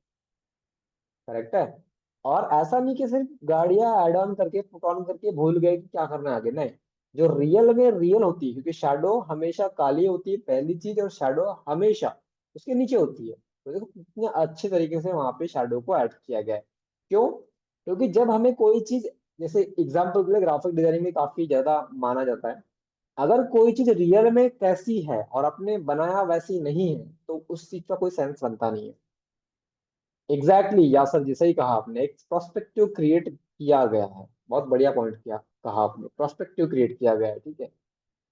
करेक्ट है, और ऐसा नहीं कि सिर्फ गाड़ियां एड ऑन करके पुट ऑन करके भूल गए कि क्या करना है आगे, नहीं। जो रियल में रियल होती है, क्योंकि शैडो हमेशा काली होती है पहली चीज, और शैडो हमेशा उसके नीचे होती है। तो देखो कितने अच्छे तरीके से वहां पे शैडो को ऐड किया गया है। क्यों, क्योंकि जब हमें कोई चीज, जैसे एग्जाम्पल के लिए ग्राफिक डिजाइनिंग में काफी ज्यादा माना जाता है, अगर कोई चीज रियल में कैसी है और अपने बनाया वैसी नहीं है तो उस चीज का कोई सेंस बनता नहीं है। एग्जैक्टली यासर जी, सही कहा आपने, एक प्रोस्पेक्टिव क्रिएट किया गया है। बहुत बढ़िया पॉइंट किया, कहा आपने, प्रोस्पेक्टिव क्रिएट किया गया है। ठीक है,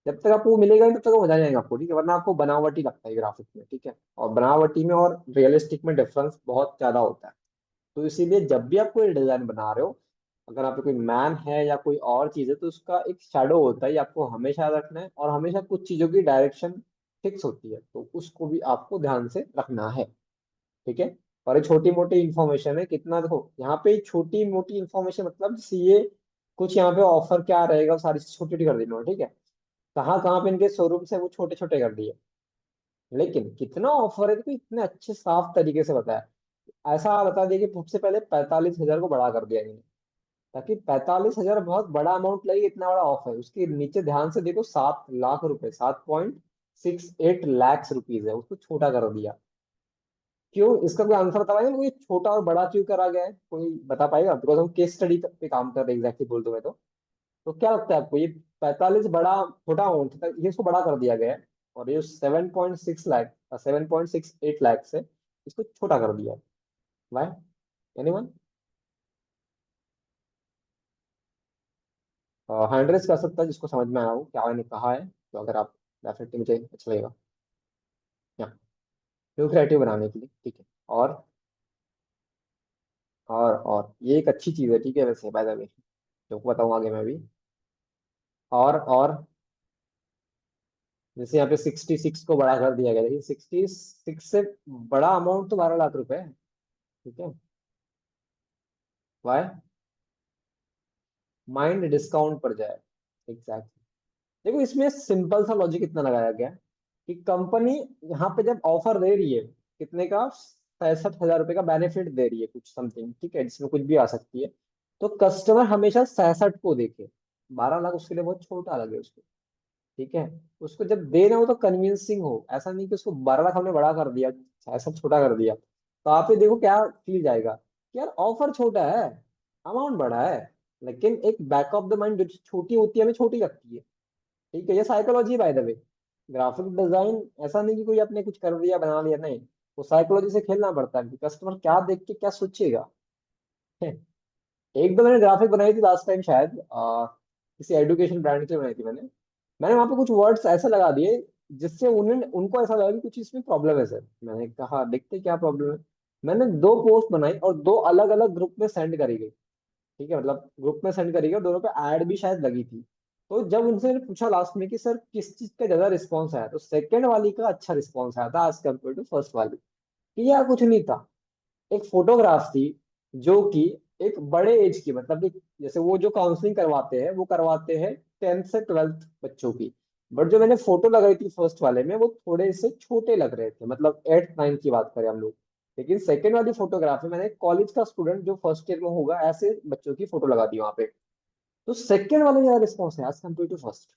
जब तक आपको मिलेगा नहीं तब तक वो मजा नहीं आएगा आपको, ठीक है, वरना आपको बनावटी लगता है ग्राफिक में। ठीक है, और बनावटी में और रियलिस्टिक में डिफरेंस बहुत ज्यादा होता है। तो इसीलिए जब भी आप कोई डिजाइन बना रहे हो, अगर आप पे कोई मैन है या कोई और चीज है, तो उसका एक शैडो होता है, ये आपको हमेशा याद रखना है, और हमेशा कुछ चीजों की डायरेक्शन फिक्स होती है, तो उसको भी आपको ध्यान से रखना है। ठीक है, और ये छोटी मोटी इन्फॉर्मेशन है, कितना देखो यहाँ पे छोटी मोटी इन्फॉर्मेशन, मतलब जैसे ये कुछ यहाँ पे ऑफर क्या रहेगा, वो सारी चीज छोटी छोटी कर दी इन्होंने। ठीक है, कहाँ कहाँ पे इनके शोरूम से वो छोटे छोटे कर दिए, लेकिन कितना ऑफर है देखो, इतने अच्छे साफ तरीके से बताया। ऐसा बता दिया कि सबसे पहले 45,000 को बड़ा कर दिया इन्होंने, ताकि 45,000 बहुत बड़ा अमाउंट लगे, इतना बड़ा ऑफर। उसके नीचे ध्यान से देखो, 7 लाख रुपए, 7.68 लाख रुपीज है, उसको छोटा कर दिया। क्यों, इसका कोई आंसर बता पाएगा कोई, छोटा और बड़ा क्यों करा गया है, कोई बता पाएगा? बिकॉज हम केस स्टडी पे काम कर रहे हैं, एग्जैक्टली बोल दो मैं तो। तो क्या लगता है आपको, ये 45 बड़ा छोटा अमाउंट था, ये इसको बड़ा कर दिया गया है, और ये 7.6 लाख 7.68 लाख से इसको छोटा कर दिया है। वाई? एनीवन? हैंड रेस कर सकता है जिसको समझ में आया हो क्या मैंने कहा है, तो अगर आप डेफिनेटली मुझे अच्छा लगेगा या न्यू क्रिएटिव बनाने के लिए, ठीक है। और ये एक अच्छी चीज है, ठीक है, वैसे बाय द वे, जो बताऊँ आगे मैं भी। और जैसे यहाँ पे 66 को बड़ा कर दिया गया, देखिए 66 से बड़ा अमाउंट तो 12 लाख रुपए है, ठीक है। वाई? माइंड डिस्काउंट पर जाए, एग्जैक्टली। देखो इसमें सिंपल सा लॉजिक इतना लगाया गया है कि कंपनी यहाँ पे जब ऑफर दे रही है, कितने का, 67 हजार रुपए का बेनिफिट दे रही है, कुछ समथिंग, ठीक है, जिसमें कुछ भी आ सकती है, तो कस्टमर हमेशा 66 को देखे। 12 लाख उसके लिए बहुत छोटा लगे उसको, ठीक है। उसको जब देना हो तो कन्विंसिंग हो, ऐसा नहीं कि उसको 12 लाख हमने बड़ा कर दिया, 66 छोटा कर दिया, तो आप ये देखो क्या फील जाएगा कि यार ऑफर छोटा है, अमाउंट बड़ा है, लेकिन एक बैक ऑफ द माइंड जो छोटी होती है हमें छोटी लगती है, ठीक है। ये psychology by the way, graphic design ऐसा नहीं कि कोई आपने कुछ कर दिया बना लिया, नहीं, वो साइकोलॉजी से खेलना पड़ता है कि कस्टमर क्या देख के क्या सोचेगा। एक दो मैंने ग्राफिक बनाई थी लास्ट टाइम शायद, किसी एजुकेशन ब्रांड के लिए बनाई थी मैंने। मैंने वहां पे कुछ वर्ड्स ऐसे लगा दिए जिससे उन्हें उनको ऐसा लगा कि कुछ इसमें प्रॉब्लम है सर। मैंने कहा देखते क्या प्रॉब्लम है। मैंने दो पोस्ट बनाई और दो अलग अलग ग्रुप में सेंड करी गई, ठीक है, मतलब ग्रुप में सेंड करी गई, और दोनों पे ऐड भी शायद लगी थी। तो जब उनसे मैंने पूछा लास्ट में कि सर किस चीज का ज्यादा रिस्पॉन्स आया, तो सेकंड वाली का अच्छा रिस्पॉन्स आया था एज कम्पेयर टू फर्स्ट वाली। कि यार कुछ नहीं था, एक फोटोग्राफ थी जो कि एक बड़े एज की, मतलब कि जैसे वो जो काउंसलिंग करवाते हैं वो करवाते हैं 10th से 12th बच्चों की, बट जो मैंने फोटो लगाई थी फर्स्ट वाले में वो थोड़े से छोटे लग रहे थे, मतलब 8th 9th की बात करें हम लोग। लेकिन सेकेंड वाली फोटोग्राफी मैंने कॉलेज का स्टूडेंट जो फर्स्ट ईयर में होगा ऐसे बच्चों की फोटो लगा दी वहां पे। तो सेकेंड वाले ज्यादा रिस्पॉन्स है एज कम्पेयर टू फर्स्ट,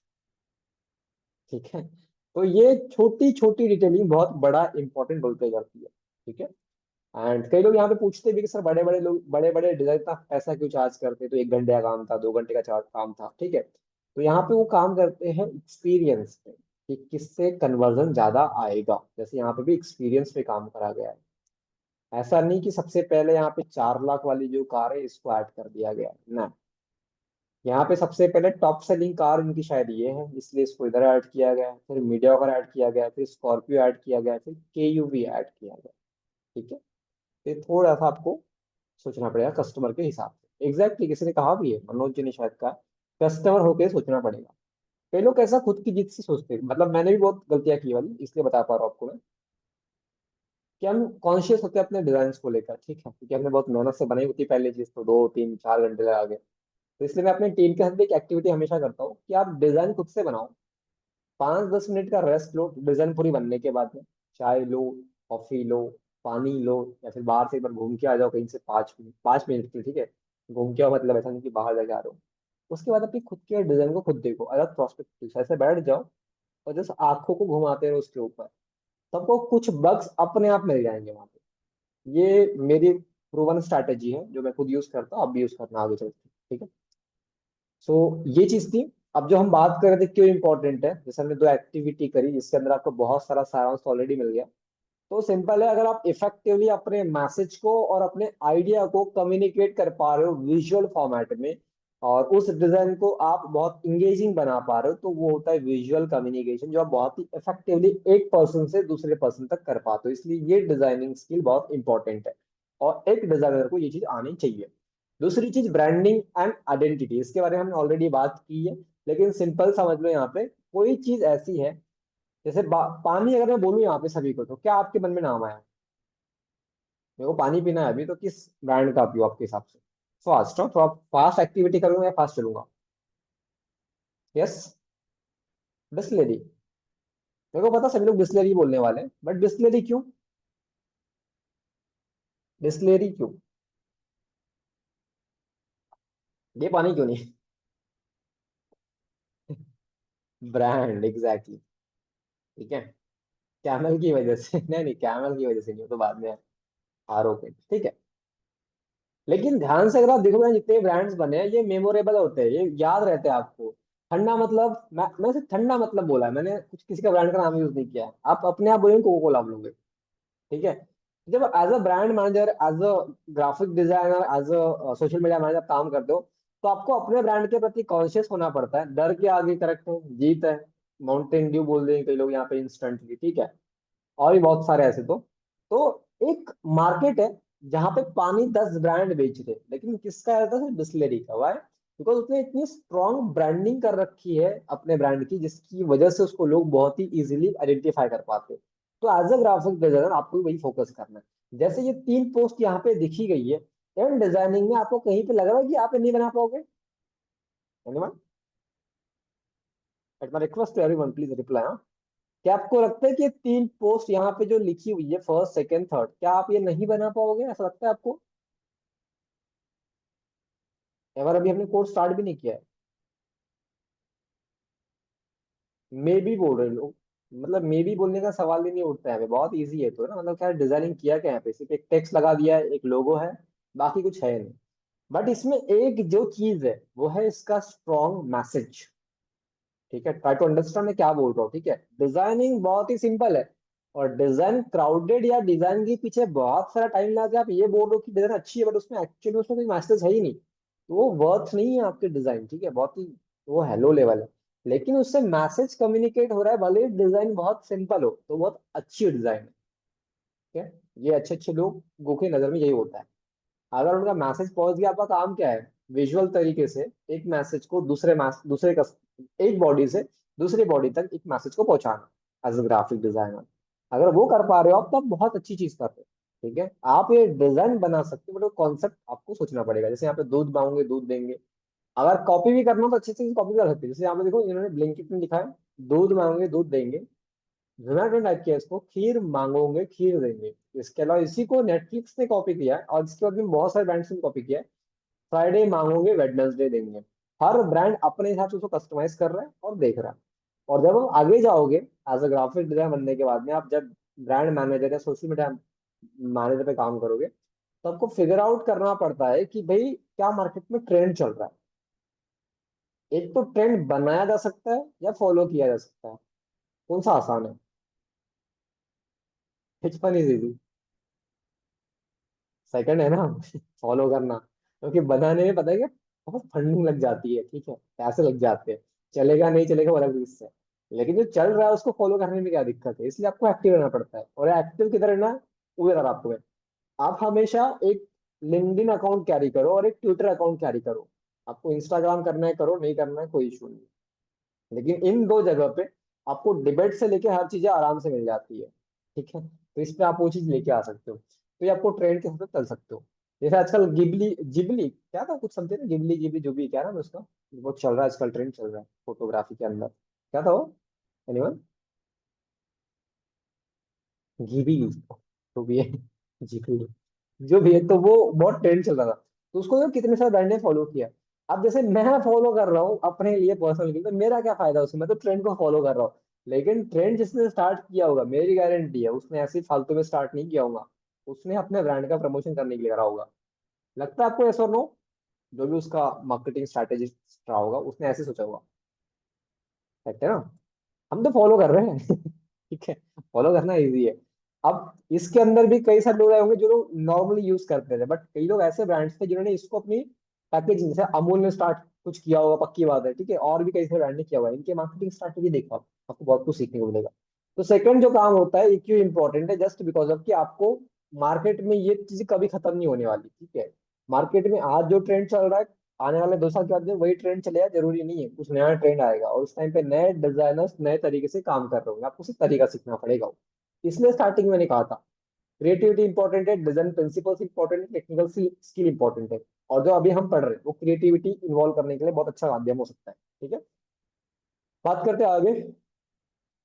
ठीक है। तो ये छोटी छोटी डिटेलिंग बहुत बड़ा इंपॉर्टेंट रोल प्ले करती है, ठीक है। एंड कई लोग यहाँ पे पूछते भी कि सर बड़े बड़े लोग बड़े बड़े डिजाइन का पैसा क्यों चार्ज करते हैं, तो 1 घंटे का काम था, 2 घंटे का चार्ज काम था, ठीक है। तो यहाँ पे वो काम करते हैं एक्सपीरियंस पे, कि किससे कन्वर्जन ज्यादा आएगा, जैसे यहाँ पे भी एक्सपीरियंस पे काम करा गया है। ऐसा नहीं कि सबसे पहले यहाँ पे 4 लाख वाली जो कार है इसको ऐड कर दिया गया है ना। यहाँ पे सबसे पहले टॉप सेलिंग कार इनकी शायद ये है, इसलिए इसको इधर ऐड किया गया, फिर मीडिया वगैरह ऐड किया गया, फिर स्कॉर्पियो ऐड किया गया, फिर केयूवी ऐड किया गया, ठीक है। फिर थोड़ा सा आपको सोचना पड़ेगा कस्टमर के हिसाब से, एग्जैक्टली किसी ने कहा भी है, मनोज जी ने शायद कहा, कस्टमर होके सोचना पड़ेगा। कई लोग ऐसा खुद की जीत से सोचते हैं, मतलब मैंने भी बहुत गलतियां की वाली, इसलिए बता पा रहा हूँ आपको मैं, कि हम कॉन्शियस होते हैं अपने डिजाइन को लेकर, ठीक है, क्योंकि हमने बहुत मेहनत से बनाई होती है पहले चीज, तो 2 3 4 घंटे लगा गए। तो इसलिए मैं अपने टीम के साथ भी एक एक्टिविटी हमेशा करता हूँ कि आप डिजाइन खुद से बनाओ, 5 10 मिनट का रेस्ट लो डिजाइन पूरी बनने के बाद में, चाय लो, कॉफी लो, पानी लो, या फिर बाहर से एक बार घूम के आ जाओ कहीं से, 5 मिनट के लिए, ठीक है। घूम के आओ मतलब ऐसा नहीं कि बाहर जाके आ रहे हो। उसके बाद अपनी खुद के डिजाइन को खुद देखो, अलग प्रोस्पेक्टिव से ऐसे बैठ जाओ, और जस्ट आंखों को घुमाते रहो उसके ऊपर, सबको कुछ बग्स अपने आप मिल जाएंगे वहां पे। ये मेरी प्रूवन स्ट्रैटेजी है जो मैं खुद यूज करता हूँ, आप भी यूज करना आगे चल के, ठीक है। सो ये चीज थी। अब जो हम बात कर रहे थे क्यों इंपॉर्टेंट है, जैसे हमने दो एक्टिविटी करी जिसके अंदर आपको बहुत सारा सारांश ऑलरेडी मिल गया। तो सिंपल है, अगर आप इफेक्टिवली अपने मैसेज को और अपने आइडिया को कम्युनिकेट कर पा रहे हो विजुअल फॉर्मेट में, और उस डिजाइन को आप बहुत इंगेजिंग बना पा रहे हो, तो वो होता है विजुअल कम्युनिकेशन, जो आप बहुत ही इफेक्टिवली एक पर्सन से दूसरे पर्सन तक कर पाते हो। इसलिए ये डिजाइनिंग स्किल बहुत इंपॉर्टेंट है, और एक डिजाइनर को ये चीज आनी चाहिए। दूसरी चीज ब्रांडिंग एंड आइडेंटिटी, इसके बारे में हमने ऑलरेडी बात की है, लेकिन सिंपल समझ लो, यहाँ पे कोई चीज ऐसी है, जैसे पानी अगर मैं बोलूँ यहाँ पे सभी को, तो क्या आपके मन में नाम आया? मेरे को पानी पीना है अभी, तो किस ब्रांड का पीऊँ आपके हिसाब से? फास्ट, हाँ, थोड़ा फास्ट एक्टिविटी करूंगा या फास्ट चलूंगा? Yes, Bisleri. मेरे को पता सभी लोग बिस्लेरी बोलने वाले हैं, बट बिस्लेरी क्यों? बिस्लेरी क्यों? ये पानी क्यों नहीं? ब्रांड, एग्जैक्टली, ठीक है। कैमल की वजह से नहीं नहीं, कैमल की वजह से नहीं, वो तो बाद में आर ओके, ठीक है। लेकिन ध्यान से अगर आप देखोगे ना, जितने ब्रांड्स बने हैं ये मेमोरेबल होते हैं, ये याद रहते हैं आपको। ठंडा मतलब मैं सिर्फ ठंडा मतलब बोला है, मैंने कुछ किसी का ब्रांड का नाम यूज नहीं किया है। आप अपने आप बोलेंगे कोको कोला बोलोगे, ठीक है। जब as a brand manager, as a graphic designer, as a social media manager काम करते हो, तो आपको अपने ब्रांड के प्रति कॉन्शियस होना पड़ता है। डर के आगे करेक्ट है जीत है, माउंटेन ड्यू बोल देंगे कई लोग यहाँ पे इंस्टेंटली, ठीक है। और भी बहुत सारे ऐसे तो एक मार्केट है जहां पे पानी 10 ब्रांड बेच रहे हैं, लेकिन किसका है? सिर्फ बिस्लरी का। वाई? बिकॉज उसने इतनी स्ट्रॉन्ग ब्रांडिंग कर रखी है अपने ब्रांड की, जिसकी वजह से उसको लोग बहुत ही इजीली आइडेंटिफाई कर पाते हैं। तो एज अ ग्राफिक डिजाइनर आपको भी वही फोकस करना है। जैसे ये 3 पोस्ट यहाँ पे दिखी गई है, इन डिजाइनिंग में आपको कहीं पे लग रहा है कि आप ये नहीं बना पाओगे? Anyone? At my request to everyone please reply. क्या आपको लगता है कि ये 3 पोस्ट यहाँ पे जो लिखी हुई है, फर्स्ट सेकंड थर्ड, क्या आप ये नहीं बना पाओगे? ऐसा लगता है आपको? एवर अभी हमने कोर्स स्टार्ट भी नहीं किया है। मे बी बोल रहे लोग, मतलब मे बी बोलने का सवाल ही नहीं उठता है, बहुत इजी है। तो ना मतलब क्या डिजाइनिंग किया क्या है? यहाँ पे सिर्फ एक टेक्स्ट लगा दिया है, एक लोगो है, बाकी कुछ है नहीं। बट इसमें एक जो चीज है वो है इसका स्ट्रॉन्ग मैसेज। ठीक है, ट्राई टू अंडरस्टैंड मैं क्या बोल रहा हूँ, ठीक है। डिजाइनिंग बहुत ही सिंपल है, और डिजाइन क्राउडेड या डिजाइन के पीछे बहुत सारा टाइम लगा के आप ये बोल रहे हो कि डिजाइन अच्छी है, बट उसमें एक्चुअली उसमें कोई मैसेज है ही नहीं, तो वो वर्थ नहीं है आपके डिजाइन, ठीक है। बहुत ही वो हेलो लेवल है। लेकिन उससे मैसेज कम्युनिकेट हो रहा है, भले डिजाइन बहुत सिंपल हो, तो बहुत अच्छी डिजाइन है, ठीक है। ये अच्छे अच्छे लोगों की नजर में यही होता है। अगर उनका मैसेज पहुंच गया, आपका काम क्या है? विजुअल तरीके से एक मैसेज को दूसरे का, एक बॉडी से दूसरी बॉडी तक एक मैसेज को पहुंचाना एज अ ग्राफिक डिजाइनर। अगर वो कर पा रहे हो आप, तो आप बहुत अच्छी चीज कर रहे हो, ठीक है। आप ये डिजाइन बना सकते हो, बट वो कॉन्सेप्ट आपको सोचना पड़ेगा। जैसे यहाँ पे दूध मांगोगे दूध देंगे, अगर कॉपी भी करना हो तो अच्छी चीज कॉपी कर सकते हो। जैसे यहाँ पे देखो इन्होंने ब्लिंकिट में लिखा है, दूध मांगोगे दूध देंगे। जोमेटो ने टाइप किया इसको, खीर मांगोगे खीर देंगे। इसके अलावा इसी को नेटफ्लिक्स ने कॉपी किया है, और इसके बाद भी बहुत सारे ब्रांड्स ने कॉपी किया है। फ्राइडे मांगोगे वेडनेसडे देंगे। हर ब्रांड अपने हिसाब से उसको कस्टमाइज कर रहा है और देख रहा है। और जब हम आगे जाओगे एज अ ग्राफिक डिजाइन बनने के बाद में, आप जब ब्रांड मैनेजर या सोशल मीडिया मैनेजर पे काम करोगे, तो आपको फिगर आउट करना पड़ता है कि भाई क्या मार्केट में ट्रेंड चल रहा है। एक तो ट्रेंड बनाया जा सकता है या फॉलो किया जा सकता है, कौन सा आसान है? Which one is easy? Second है ना। फॉलो करना, क्योंकि बनाने में पता है क्या, बहुत फंडिंग लग जाती है, ठीक है, पैसे लग जाते हैं। चलेगा नहीं चलेगा वो अलग चीज है, लेकिन जो चल रहा है उसको फॉलो करने में क्या दिक्कत है? इसलिए आपको एक्टिव रहना पड़ता है। और एक्टिव किधर रहना है? उधर आपको है। आप हमेशा एक लिंक्डइन अकाउंट कैरी करो और एक ट्विटर अकाउंट कैरी करो। आपको इंस्टाग्राम करना है करो, नहीं करना है कोई इशू नहीं। लेकिन इन 2 जगह पे आपको डिबेट से लेके हर चीजें आराम से मिल जाती है, ठीक है। तो इस पे आप वो चीज लेके आ सकते हो, तो ये आपको ट्रेंड के साथ चल सकते हो। जैसे आजकल गिबली जिबली क्या था, कुछ समझे ना, गिबली जिबली जो भी क्या नाम है उसका, बहुत चल रहा है आजकल, ट्रेंड चल रहा है फोटोग्राफी के अंदर। क्या था वो? एनीवन? घीबी, जो भी है, जिबली, जो भी है, तो वो बहुत ट्रेंड चल रहा था। तो उसको तो कितने सारे ब्रांड ने फॉलो किया। अब जैसे मैं फॉलो कर रहा हूँ अपने लिए पर्सनली, तो मेरा क्या फायदा उसमें? मैं तो ट्रेंड को फॉलो कर रहा हूँ। लेकिन ट्रेंड जिसने स्टार्ट किया होगा, मेरी गारंटी है उसने ऐसे ही फालतू में स्टार्ट नहीं किया होगा। उसने अपने ब्रांड का प्रमोशन करने के लिए करा होगा। लगता है आपको ऐसा? नो? जो भी उसका मार्केटिंग स्ट्रैटेजिस्ट रहा होगा, उसने ऐसे सोचा होगा। कहते हैं ना, हम तो फॉलो कर रहे हैं। ठीक है, फॉलो करना इजी है। अब इसके अंदर भी कई सारे लोग आए होंगे जो लोग नॉर्मली यूज करते थे, बट कई लोग ऐसे ब्रांड्स थे जिन्होंने इसको अपनी पैकेजिंग, जैसे अमूल ने स्टार्ट कुछ किया होगा, पक्की बात है, ठीक है। और भी कई सारे ब्रांड ने किया हुआ है, इनके मार्केटिंग स्ट्रैटेजी देखो आप, आपको बहुत कुछ सीखने को मिलेगा। तो सेकंड जो काम होता है ये क्यों इंपॉर्टेंट है? जस्ट बिकॉज ऑफ कि आपको मार्केट में ये चीज कभी खत्म नहीं होने वाली, ठीक है। मार्केट में आज जो ट्रेंड चल रहा है, आने वाले 2 साल के बाद में वही ट्रेंड चलेगा जरूरी नहीं है, कुछ नया ट्रेंड आएगा, और उस टाइम पे नए डिजाइनर्स नए तरीके से काम कर रहे होंगे, आपको सिर्फ तरीका सीखना पड़ेगा। इसलिए स्टार्टिंग में मैंने कहा था क्रिएटिविटी इंपॉर्टेंट है, डिजाइन प्रिंसिपल्स इंपॉर्टेंट है, टेक्निकल स्किल इंपॉर्टेंट है। और जो अभी हम पढ़ रहे हैं वो क्रिएटिविटी इन्वॉल्व करने के लिए बहुत अच्छा माध्यम हो सकता है, ठीक है। बात करते हैं आगे।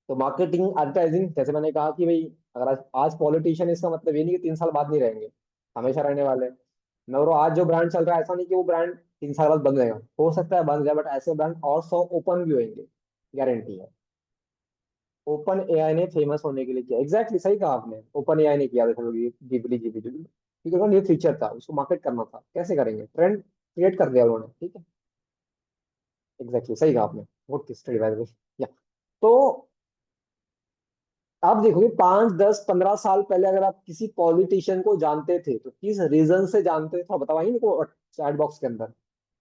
तो मार्केटिंग एडवर्टाइजिंग, जैसे मैंने कहा कि भाई अगर आज पॉलिटिशियन, इसका मतलब ये नहीं कि 3 साल बाद नहीं रहेंगे, हमेशा रहने वाले हैं। मैं बोल रहा हूँ आज जो ब्रांड चल रहा है, ऐसा नहीं कि वो ब्रांड 3 साल बाद बंद रहेगा, हो सकता है बंद जाए, बट ऐसे ब्रांड और 100 ओपन भी होंगे, गारंटी है। ओपन एआई ने फेमस होने के लिए किया, एग्जैक्टली सही कहा आपने, ओपन एआई ने किया था गिबली जिबली। ठीक है, न्यू फीचर था, उसको मार्केट करना था, कैसे करेंगे, ट्रेंड क्रिएट कर दिया उन्होंने, ठीक है। एग्जैक्टली सही कहा आपने, good study by the way. या तो आप देखोगे 5, 10, 15 साल पहले अगर आप किसी पॉलिटिशियन को जानते थे तो किस रीजन से जानते थे, तो बताइए मेरे को चैट बॉक्स के अंदर।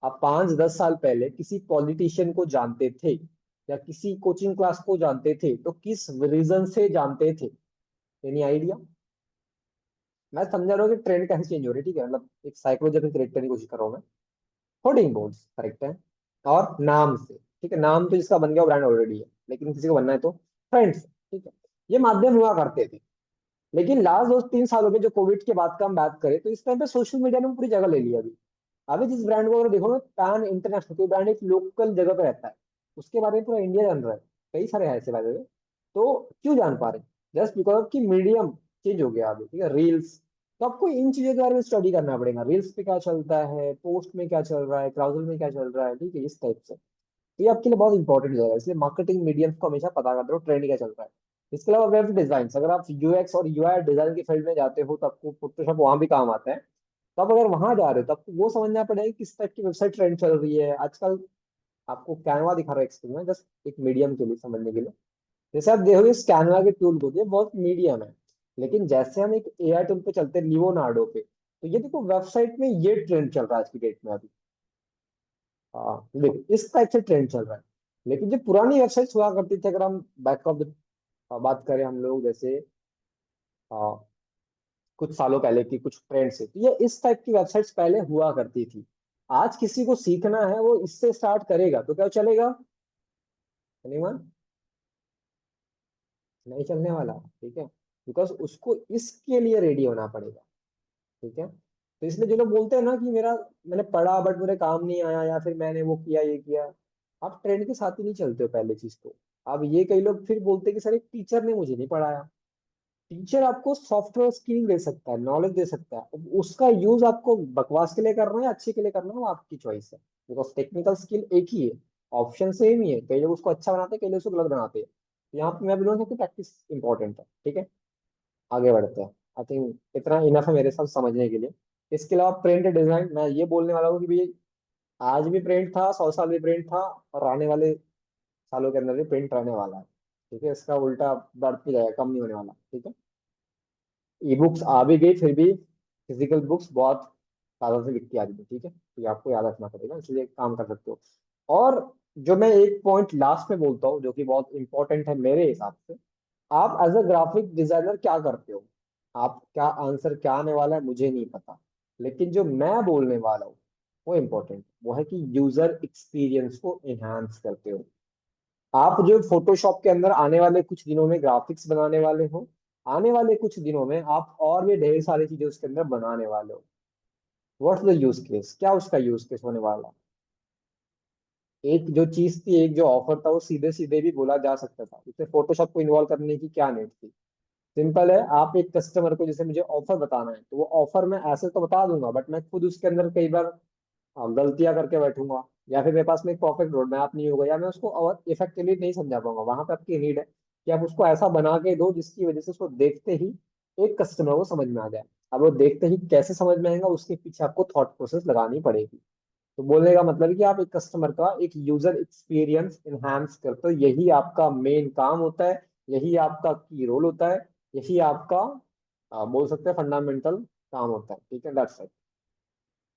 आप 5, 10 साल पहले किसी पॉलिटिशियन को जानते थे या किसी कोचिंग क्लास को जानते थे तो किस रीजन से जानते थे? Any idea? मैं समझा रहा हूँ कि ट्रेंड कैसे चेंज हो रही है, ठीक है, मतलब एक साइकोलॉजी क्रिएट करने की कोशिश कर रहा हूँ मैं। होर्डिंग बोर्ड्स करेक्ट है, और नाम से, ठीक है, नाम तो जिसका बन गया ब्रांड ऑलरेडी है, लेकिन किसी को बनना है तो फ्रेंड्स, ठीक है, ये माध्यम हुआ करते थे। लेकिन लास्ट 2, 3 सालों में जो कोविड के बाद का हम बात करें तो इस टाइम पे सोशल मीडिया ने पूरी जगह ले ली अभी जिस ब्रांड को अगर देखोगे पैन इंटरनेशनल, कोई ब्रांड एक लोकल जगह पे रहता है उसके बारे में पूरा इंडिया जान रहा है, कई सारे हैं ऐसे बारे में। तो क्यों जान पा रहे हैं? जस्ट बिकॉज की मीडियम चेंज हो गया अभी, ठीक है, रील्स। तो आपको इन चीजों के बारे में स्टडी करना पड़ेगा, रील्स पे क्या चलता है, पोस्ट में क्या चल रहा है, क्राउजल में क्या चल रहा है, ठीक है, इस टाइप से। तो ये आपके लिए बहुत इंपॉर्टेंट हो जाएगा, इसलिए मार्केटिंग मीडियम को हमेशा पता करते रहो ट्रेंड क्या चल रहा है। इसके अलावा वेब डिजाइन, अगर आप यूएक्स और यूआई डिजाइन के फील्ड में जाते हो तो आपको फोटोशॉप वहां भी काम आता है। तो आप अगर वहां जा रहे हो तो आपको वो समझना पड़ेगा कि किस टाइप की वेबसाइट ट्रेंड चल रही है आजकल। आपको कैनवा दिखा रहा है एक्सप्लेन में, जस्ट एक मीडियम के लिए समझने के लिए। जैसे आप देखोगे इस कैनवा के टूल को, ये बहुत मीडियम है, लेकिन जैसे हम एक एआई टूल पे चलते हैं लियोनार्डो पे, तो ये देखो वेबसाइट में ये ट्रेंड चल रहा है आज की डेट में अभी। हाँ देखो इस टाइप से ट्रेंड चल रहा है। लेकिन जो पुरानी वेबसाइट्स हुआ करती थी, अगर हम बैक ऑफ बात करें हम लोग, जैसे कुछ सालों पहले की कुछ ट्रेंड से, तो ये इस टाइप की वेबसाइट्स पहले हुआ करती थी। आज किसी को सीखना है वो इससे स्टार्ट करेगा तो क्या चलेगा? एनीवन? नहीं चलने वाला, ठीक है, बिकॉज उसको इसके लिए रेडी होना पड़ेगा, ठीक है। तो इसलिए जो लोग बोलते हैं ना कि मैंने पढ़ा बट मेरे काम नहीं आया, या फिर मैंने वो किया ये किया, आप ट्रेंड के साथ ही नहीं चलते हो पहले चीज तो। अब ये कई लोग फिर बोलते हैं कि सर एक टीचर ने मुझे नहीं पढ़ाया। टीचर आपको सॉफ्टवेयर स्किल दे सकता है, नॉलेज दे सकता है, अब उसका यूज आपको बकवास के लिए करना है या अच्छे के लिए करना है वो आपकी चॉइस है। बिकॉज टेक्निकल स्किल एक ही है, ऑप्शन सेम ही है, कई लोग उसको अच्छा बनाते हैं, कई लोग उसको गलत बनाते हैं। तो यहाँ पे मैं बोलूंगा कि प्रैक्टिस इंपॉर्टेंट है, ठीक है। आगे बढ़ते हैं, आई थिंक इतना इनफ है मेरे साथ समझने के लिए। इसके अलावा प्रिंट डिजाइन, मैं ये बोलने वाला हूँ कि भाई आज भी प्रिंट था, 100 साल भी प्रिंट था, और आने वाले सालों के अंदर भी प्रिंट रहने वाला है, ठीक है, इसका उल्टा बढ़ती जाएगा, कम नहीं होने वाला, ठीक है। ई बुक्स आ भी गई फिर भी फिजिकल बुक्स बहुत ज्यादा से बिकती आ रही है, ठीक है, तो ये आपको याद रखना पड़ेगा, इसलिए एक काम कर सकते हो। और जो मैं एक पॉइंट लास्ट में बोलता हूँ जो कि बहुत इंपॉर्टेंट है मेरे हिसाब से, आप एज अ ग्राफिक डिजाइनर क्या करते हो? आप क्या आंसर क्या आने वाला है मुझे नहीं पता, लेकिन जो मैं बोलने वाला हूँ वो इम्पोर्टेंट, वो है कि यूजर एक्सपीरियंस को एनहांस करते हो। आप जो फोटोशॉप के अंदर आने वाले कुछ दिनों में ग्राफिक्स बनाने वाले हो, आने वाले कुछ दिनों में आप और भी ढेर सारी चीजें उसके अंदर बनाने वाले हो। व्हाट्स द यूज केस, क्या उसका यूज केस होने वाला? एक जो चीज थी, एक जो ऑफर था, वो सीधे सीधे भी बोला जा सकता था, उसमें फोटोशॉप को इन्वॉल्व करने की क्या नीड थी? सिंपल है, आप एक कस्टमर को जैसे मुझे ऑफर बताना है तो वो ऑफर मैं ऐसे तो बता दूंगा, बट मैं खुद उसके अंदर कई बार गलतियां करके बैठूंगा, या फिर मेरे पास में एक परफेक्ट रोड मैप नहीं होगा, या मैं उसको और इफेक्टिवली नहीं समझा पाऊंगा। वहां पे आपकी नीड है कि आप उसको ऐसा बना के दो जिसकी वजह से उसको देखते ही एक कस्टमर को समझ में आ जाए। अब वो देखते ही कैसे समझ में आएगा, उसके पीछे आपको थॉट प्रोसेस लगानी पड़ेगी। तो बोलने का मतलब है कि आप एक कस्टमर का एक यूजर एक्सपीरियंस इनहांस करते हो, यही आपका मेन काम होता है, यही आपका की रोल होता है, यही आपका बोल सकते हैं फंडामेंटल काम होता है, ठीक है, दैट्स इट।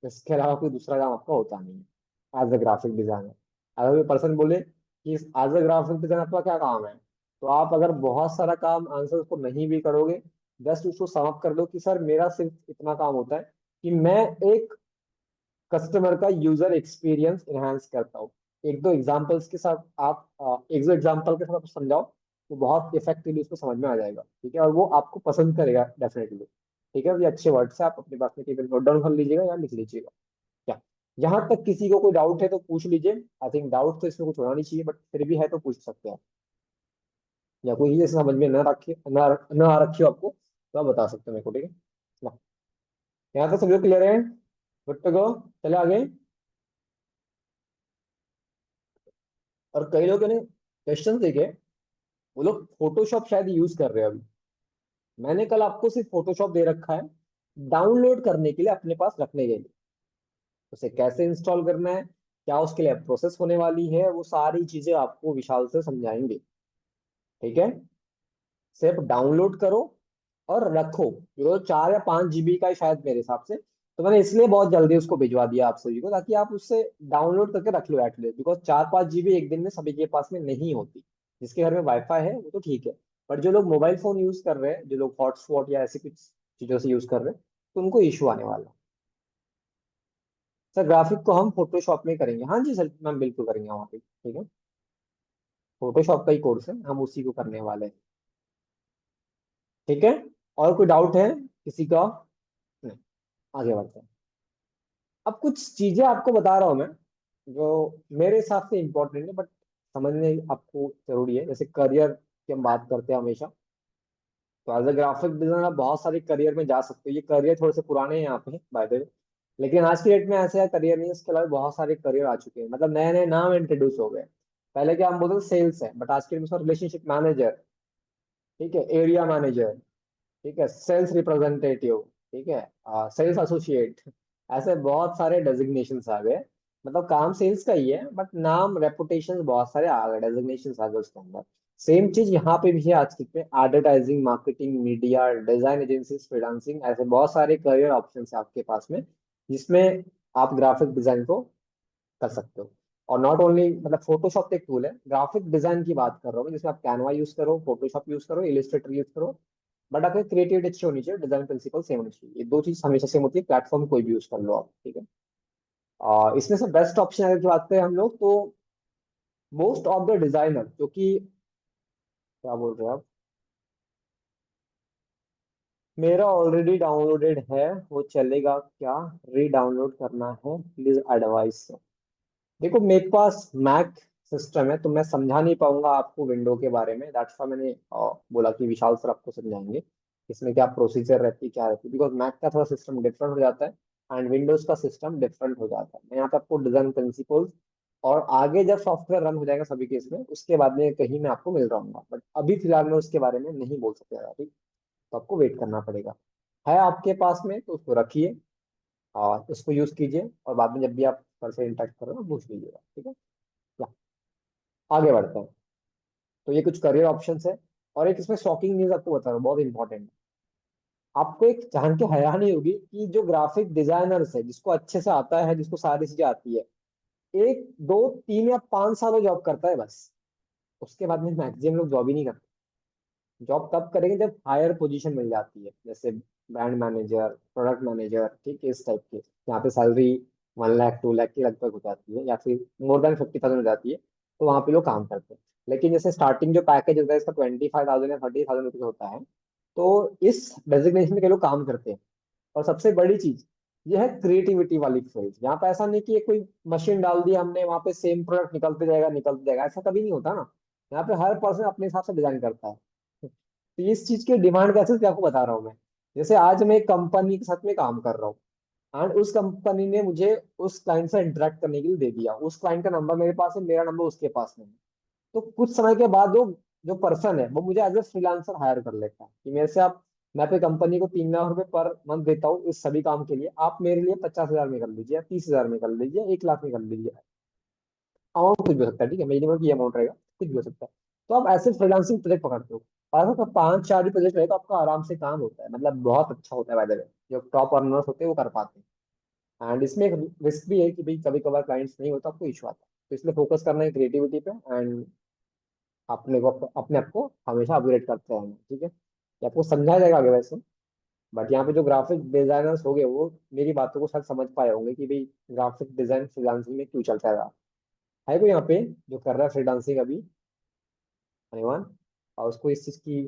इसके अलावा कोई दूसरा काम आपका होता नहीं है एज अ ग्राफिक डिजाइनर। अगर कोई पर्सन बोले कि एज अ ग्राफिक डिजाइनर आपका क्या काम है, तो आप अगर बहुत सारा काम आंसर उसको नहीं भी करोगे, जस्ट उसको समअप कर लो कि सर मेरा सिर्फ इतना काम होता है कि मैं एक कस्टमर का यूजर एक्सपीरियंस इनहांस करता हूँ। एक दो एग्जांपल्स के साथ आप एक दो एग्जांपल के साथ आप समझाओ तो बहुत इफेक्टिवली उसको समझ में आ जाएगा, ठीक है, और वो आपको पसंद करेगा डेफिनेटली, ठीक है। ये अच्छे वर्ड से आप अपने पास में केवल नोट डाउन कर लीजिएगा या लिख लीजिएगा। क्या यहाँ तक किसी को कोई डाउट है तो पूछ लीजिए, आई थिंक डाउट तो इसमें कुछ होना नहीं चाहिए, बट फिर भी है तो पूछ सकते हैं आप। या कोई जैसे समझ में न रखे न आ रखी हो आपको तो आप बता सकते हो मेरे को, ठीक है ना? यहाँ तक सब लोग क्लियर है? गुड टू गो, चले आगे। और कई लोग ने क्वेश्चन देखे, वो लोग फोटोशॉप शायद यूज कर रहे हैं अभी। मैंने कल आपको सिर्फ फोटोशॉप दे रखा है, डाउनलोड करने के लिए अपने पास रखने के लिए। उसे कैसे इंस्टॉल करना है, क्या उसके लिए प्रोसेस होने वाली है, वो सारी चीजें आपको विशाल से समझाएंगे। ठीक है, सिर्फ डाउनलोड करो और रखो। जो 4 या 5 GB का है शायद मेरे हिसाब से, तो मैंने इसलिए बहुत जल्दी उसको भिजवा दिया आप सभी को, ताकि आप उससे डाउनलोड करके रख लो एटलीस्ट। बिकॉज 4-5 GB एक दिन में सभी के पास में नहीं होती। जिसके घर में वाईफाई है वो तो ठीक है, पर जो लोग मोबाइल फोन यूज कर रहे हैं, जो लोग हॉटस्पॉट या ऐसी कुछ चीजों से यूज कर रहे हैं, तो उनको इशू आने वाला है। सर ग्राफिक को हम फोटोशॉप में करेंगे, हाँ जी सर मैम बिल्कुल करेंगे वहाँ पे, ठीक है। फोटोशॉप का ही कोर्स है, हम उसी को करने वाले हैं। ठीक है, और कोई डाउट है किसी का? नहीं, आगे बढ़ते हैं। अब कुछ चीजें आपको बता रहा हूं मैं, जो मेरे हिसाब से इम्पोर्टेंट है, बट समझने आपको जरूरी है। जैसे करियर की हम बात करते हैं हमेशा, तो एज अ ग्राफिक डिजाइनर आप बहुत सारे करियर में जा सकते हो। ये करियर थोड़े से पुराने हैं यहाँ पे बाय द वे, लेकिन आज की डेट में ऐसे करियर नहीं है। इसके अलावा बहुत सारे करियर आ चुके हैं, मतलब नए नए नाम इंट्रोड्यूस हो गए। पहले क्या हम बोलते थे सेल्स है, बट आज के डेट में रिलेशनशिप मैनेजर, ठीक है, एरिया मैनेजर, ठीक है, सेल्स रिप्रेजेंटेटिव, ठीक है, सेल्स एसोसिएट, ऐसे बहुत सारे डेजिग्नेशन आ गए। मतलब काम सेल्स का ही है, बट नाम रेपुटेशन बहुत सारे आ गए, डेजिग्नेशन आ गए उसके अंदर। सेम चीज यहाँ पे भी है आज की पे, advertising, marketing, media, design agency, freelancing, ऐसे बहुत सारे करियर ऑप्शन है आपके पास में, जिसमें आप ग्राफिक डिजाइन को कर सकते हो। और नॉट ओनली, मतलब फोटोशॉप एक टूल है, ग्राफिक डिजाइन की बात कर रहा हूँ मैं, जिसमें आप कैनवा यूज करो, फोटोशॉप यूज करो, इलिस्ट्रेटर यूज करो, बट आपकी क्रिएटिविटी अच्छी होनी चाहिए, डिजाइन प्रिंसिपल सेम होनी चाहिए। ये दो चीज हमेशा सेम होती है, प्लेटफॉर्म कोई भी यूज कर लो आप, ठीक है। इसमें से बेस्ट ऑप्शन अगर की बात करें हम लोग, तो मोस्ट ऑफ द डिजाइनर, क्योंकि क्या बोल रहे हैं आप, मेरा ऑलरेडी डाउनलोडेड है, वो चलेगा क्या, री डाउनलोड करना है, प्लीज एडवाइस। देखो मेरे पास मैक सिस्टम है, तो मैं समझा नहीं पाऊंगा आपको विंडो के बारे में, दैट्स व्हाई मैंने बोला कि विशाल सर आपको समझाएंगे इसमें क्या प्रोसीजर रहती है, क्या रहती है। बिकॉज मैक का थोड़ा सिस्टम डिफरेंट हो जाता है, एंड विंडोज का सिस्टम डिफरेंट हो जाता है। मैं यहाँ पे आपको डिजाइन प्रिंसिपल्स, और आगे जब सॉफ्टवेयर रन हो जाएगा सभी केस में, उसके बाद में कहीं मैं आपको मिल रहा हूँ, बट अभी फिलहाल मैं उसके बारे में नहीं बोल सकता, ठीक। तो आपको वेट करना पड़ेगा। है आपके पास में तो उसको रखिए और उसको यूज कीजिए, और बाद में जब भी आप सर से इंटरेक्ट करो ना, पूछ लीजिएगा, ठीक है। या, आगे बढ़ते हैं। तो ये कुछ करियर ऑप्शंस है। और एक इसमें शॉकिंग न्यूज आपको बता रहा हूँ, बहुत इंपॉर्टेंट है। आपको एक जान के हैरानी होगी कि जो ग्राफिक डिजाइनर्स है, जिसको अच्छे से आता है, जिसको सारी चीजें आती है, 1 2 3 या 5 साल वो जॉब करता है बस। उसके बाद में मैक्सिमम लोग जॉब ही नहीं करते। जॉब तब करेंगे जब हायर पोजीशन मिल जाती है, जैसे ब्रांड मैनेजर, प्रोडक्ट मैनेजर, ठीक है, इस टाइप के, यहाँ पे सैलरी 1 लाख 2 लाख के लगभग हो जाती है, या फिर मोर देन 50,000 हो जाती है, तो वहाँ पे लोग काम करते हैं। लेकिन जैसे स्टार्टिंग जो पैकेज होता है इसका 25,000 या 30,000 रुपये होता है, तो इस डेजिग्नेशन में के लोग काम करते हैं। और सबसे बड़ी चीज ये है क्रिएटिविटी वाली फील्ड। यहाँ पे ऐसा नहीं कि ये कोई मशीन डाल दी हमने, वहाँ पे सेम प्रोडक्ट निकलते जाएगा निकलते जाएगा, ऐसा कभी नहीं होता ना। यहाँ पे हर पर्सन अपने हिसाब से डिजाइन करता है। तो इस चीज की डिमांड कैसे होती है आपको बता रहा हूँ मैं। जैसे आज मैं एक कंपनी के साथ में काम कर रहा हूँ, एंड उस कंपनी ने मुझे उस क्लाइंट से इंटरेक्ट करने के लिए दे दिया, उस क्लाइंट का नंबर मेरे पास है, मेरा नंबर उसके पास में है। तो कुछ समय के बाद वो जो पर्सन है वो मुझे एज ए फ्रीलांसर हायर कर लेता है, कि मेरे से आप, मैं पे कंपनी को 3 लाख रुपए पर मंथ देता हूँ इस सभी काम के लिए, आप मेरे लिए 50,000 में कर लीजिए, या 30,000 में कर लीजिए, 1 लाख में कर लीजिए। अमाउंट कुछ भी हो सकता है, ठीक है, मिनिमम की अमाउंट रहेगा, कुछ भी हो सकता है। तो आप ऐसे फ्रीलांसिंग प्रोजेक्ट पकड़ते हो, और अगर 5 4 प्रोजेक्ट रहे तो आपका आराम से काम होता है, मतलब बहुत अच्छा होता है। बाय द वे जो टॉप अर्नर्स होते हैं वो कर पाते हैं। एंड इसमें एक रिस्क भी है कि भाई कभी कभार क्लाइंट्स नहीं होता, आपको इशू आता है। तो इसलिए फोकस करना है क्रिएटिविटी पे, एंड अपने आप को हमेशा अपग्रेड करते रहना, ठीक है। ये आपको समझाया जाएगा आगे वैसे, बट यहाँ पे जो ग्राफिक डिजाइनर्स हो गए वो मेरी बातों को शायद समझ पाए होंगे कि भाई ग्राफिक डिजाइन फ्रीलांसिंग में क्यों चलता है कोई यहाँ पे जो कर रहा है फ्रीलांसिंग अभी, अनिवान, और उसको इस चीज की